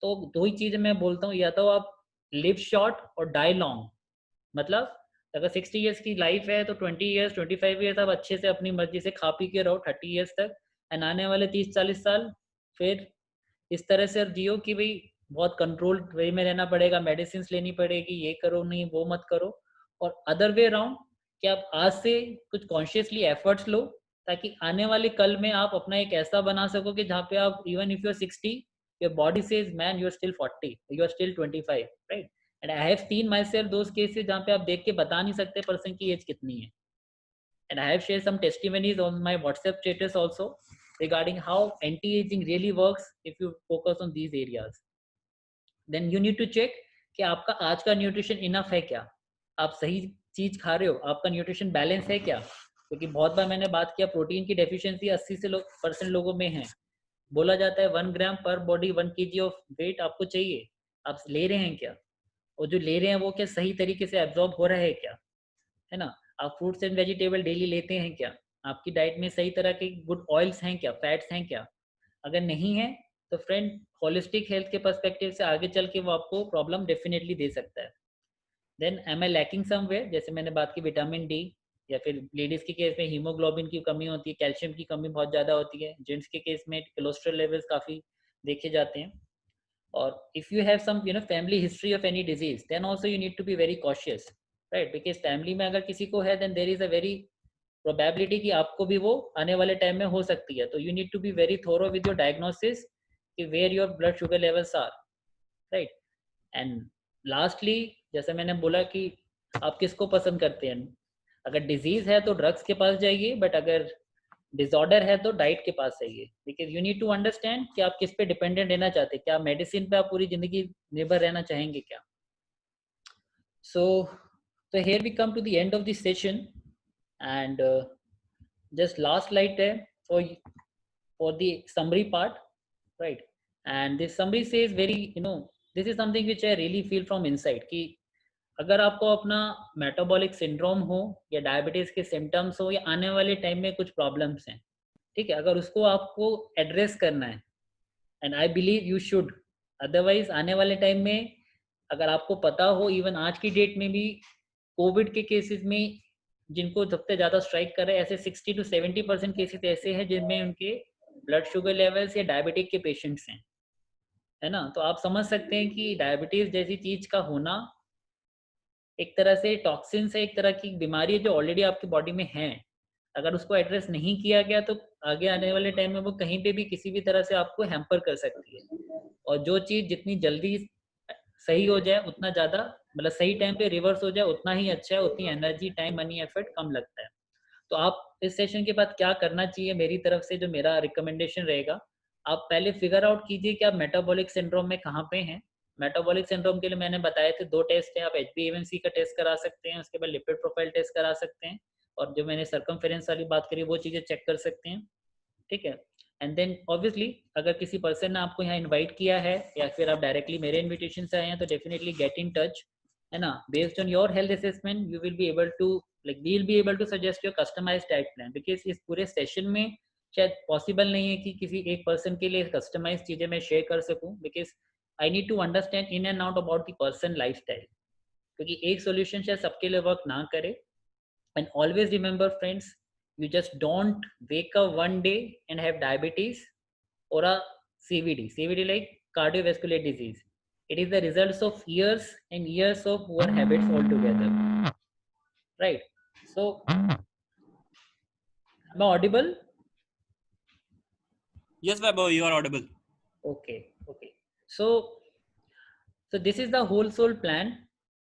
तो 2 ही चीज़ें मैं बोलता हूँ, या तो आप लिव शॉर्ट और डाई लॉन्ग। मतलब अगर 60 इयर्स की लाइफ है तो 20 इयर्स 25 इयर्स आप अच्छे से अपनी मर्जी से खा पी के रहो 30 इयर्स तक, एंड आने वाले 30-40 साल फिर इस तरह से जियो कि भाई बहुत कंट्रोल्ड वे में रहना पड़ेगा, मेडिसिन लेनी पड़ेगी, ये करो नहीं वो मत करो। और अदर वे अराउंड कि आप आज से कुछ कॉन्शियसली एफर्ट्स लो, ताकि आने वाले कल में आप अपना एक ऐसा बना सको कि जहाँ पे आप even if you are 60, your body says man you are still 40, you are still 25, right. And I have seen myself those cases जहाँ पे आप देख के बता नहीं सकते पर्सन की एज कितनी है। And I have shared some testimonies on my WhatsApp status also regarding how anti-aging really works if you focus on these areas. Then you need to check कि आपका आज का न्यूट्रिशन इनफ है क्या, आप सही चीज खा रहे हो, आपका न्यूट्रिशन बैलेंस है क्या। क्योंकि बहुत बार मैंने बात किया प्रोटीन की डेफिशिएंसी 80% लोगों में है। बोला जाता है 1 ग्राम पर बॉडी 1 kg ऑफ वेट आपको चाहिए, आप ले रहे हैं क्या, और जो ले रहे हैं वो क्या सही तरीके से एब्जॉर्ब हो रहा है क्या, है ना। आप फ्रूट्स एंड वेजिटेबल डेली लेते हैं क्या, आपकी डाइट में सही तरह के गुड ऑयल्स हैं क्या, फैट्स हैं क्या। अगर नहीं है तो फ्रेंड होलिस्टिक हेल्थ के पर्सपेक्टिव से आगे चल के वो आपको प्रॉब्लम डेफिनेटली दे सकता है। देन एम आई लैकिंग समवेयर, जैसे मैंने बात की विटामिन डी, या फिर लेडीज के केस में हीमोग्लोबिन की कमी होती है, कैल्शियम की कमी बहुत ज़्यादा होती है, जेंट्स के केस में कोलेस्ट्रॉल लेवल्स काफ़ी देखे जाते हैं। और if you have some family history of any disease then also you need to be very cautious, right. Because family में अगर किसी को है then there is a very probability कि आपको भी वो आने वाले टाइम में हो सकती है। तो you need to be very thorough with your diagnosis कि where your blood sugar levels are, right. And lastly जैसे मैंने बोला कि आप किसको पसंद करते हैं, अगर डिजीज है तो ड्रग्स के पास जाइए, बट अगर डिसऑर्डर है तो डाइट के पास जाइए। Because you need to understand कि आप किस पे डिपेंडेंट रहना चाहते हैं, क्या मेडिसिन पे आप पूरी जिंदगी निर्भर रहना चाहेंगे क्या। So here we come to the end of this session, and just last slide there for the summary part, right? And this summary says very, this is something which I really feel from inside कि अगर आपको अपना मेटाबॉलिक सिंड्रोम हो या डायबिटीज के सिम्टम्स हो या आने वाले टाइम में कुछ प्रॉब्लम्स हैं, ठीक है, अगर उसको आपको एड्रेस करना है, and I believe you should, otherwise आने वाले टाइम में अगर आपको पता हो इवन आज की डेट में भी कोविड के केसेस में जिनको सबसे ज़्यादा स्ट्राइक कर रहे हैं, ऐसे 60 to 70% केसेस ऐसे हैं जिनमें उनके ब्लड शुगर लेवल्स या डायबिटिक के पेशेंट्स हैं, है ना। तो आप समझ सकते हैं कि डायबिटीज़ जैसी चीज़ का होना एक तरह से टॉक्सिन से एक तरह की बीमारी है जो ऑलरेडी आपकी बॉडी में है। अगर उसको एड्रेस नहीं किया गया तो आगे आने वाले टाइम में वो कहीं पे भी किसी भी तरह से आपको हैम्पर कर सकती है। और जो चीज़ जितनी जल्दी सही हो जाए उतना ज़्यादा, मतलब सही टाइम पे रिवर्स हो जाए उतना ही अच्छा है, उतनी एनर्जी टाइम मनी एफर्ट कम लगता है। तो आप इस सेशन के बाद क्या करना चाहिए, मेरी तरफ से जो मेरा रिकमेंडेशन रहेगा, आप पहले फिगर आउट कीजिए कि आप मेटाबॉलिक सिंड्रोम में कहाँ पे हैं। मेटाबॉलिक सिंड्रोम के लिए मैंने बताए थे 2 टेस्ट हैं, आप HbA1c का टेस्ट करा सकते हैं, उसके बाद लिपिड प्रोफाइल टेस्ट करा सकते हैं, और जो मैंने सर्कमफेरेंस वाली बात करी वो चीज़ें चेक कर सकते हैं, ठीक है। एंड देन ऑब्वियसली अगर किसी पर्सन ने आपको यहाँ इनवाइट किया है या फिर आप डायरेक्टली मेरे इन्विटेशन से आए हैं तो डेफिनेटली गेट इन टच, है ना। Based on your health assessment you will be able to we will be able to suggest your customised diet plan. Because इस पूरे सेशन में शायद पॉसिबल नहीं है कि किसी एक पर्सन के लिए कस्टमाइज चीज़ें मैं शेयर कर सकूँ, because I need to understand in and out about the person life style, क्योंकि एक सोल्यूशन शायद सबके लिए वर्क ना करे। And always remember friends, you just don't wake up one day and have diabetes or a CVD like cardiovascular disease. It is the results of years and years of poor habits altogether, right? So am I audible? Yes, Vaibhav, you are audible. Okay. So this is the whole soul plan,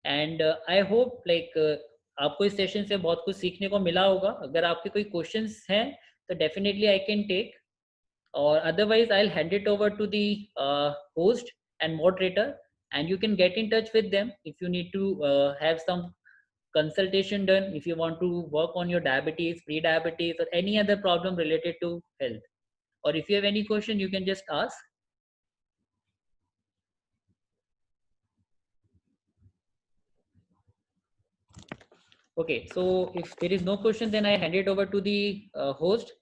and I hope आपको इस सेशन से बहुत कुछ सीखने को मिला होगा। अगर आपके कोई क्वेश्चंस हैं तो definitely I can take, or otherwise I'll hand it over to the host and moderator, and you can get in touch with them if you need to have some consultation done, if you want to work on your diabetes, pre-diabetes, or any other problem related to health, or if you have any question you can just ask. Okay, so if there is no question then I hand it over to the host.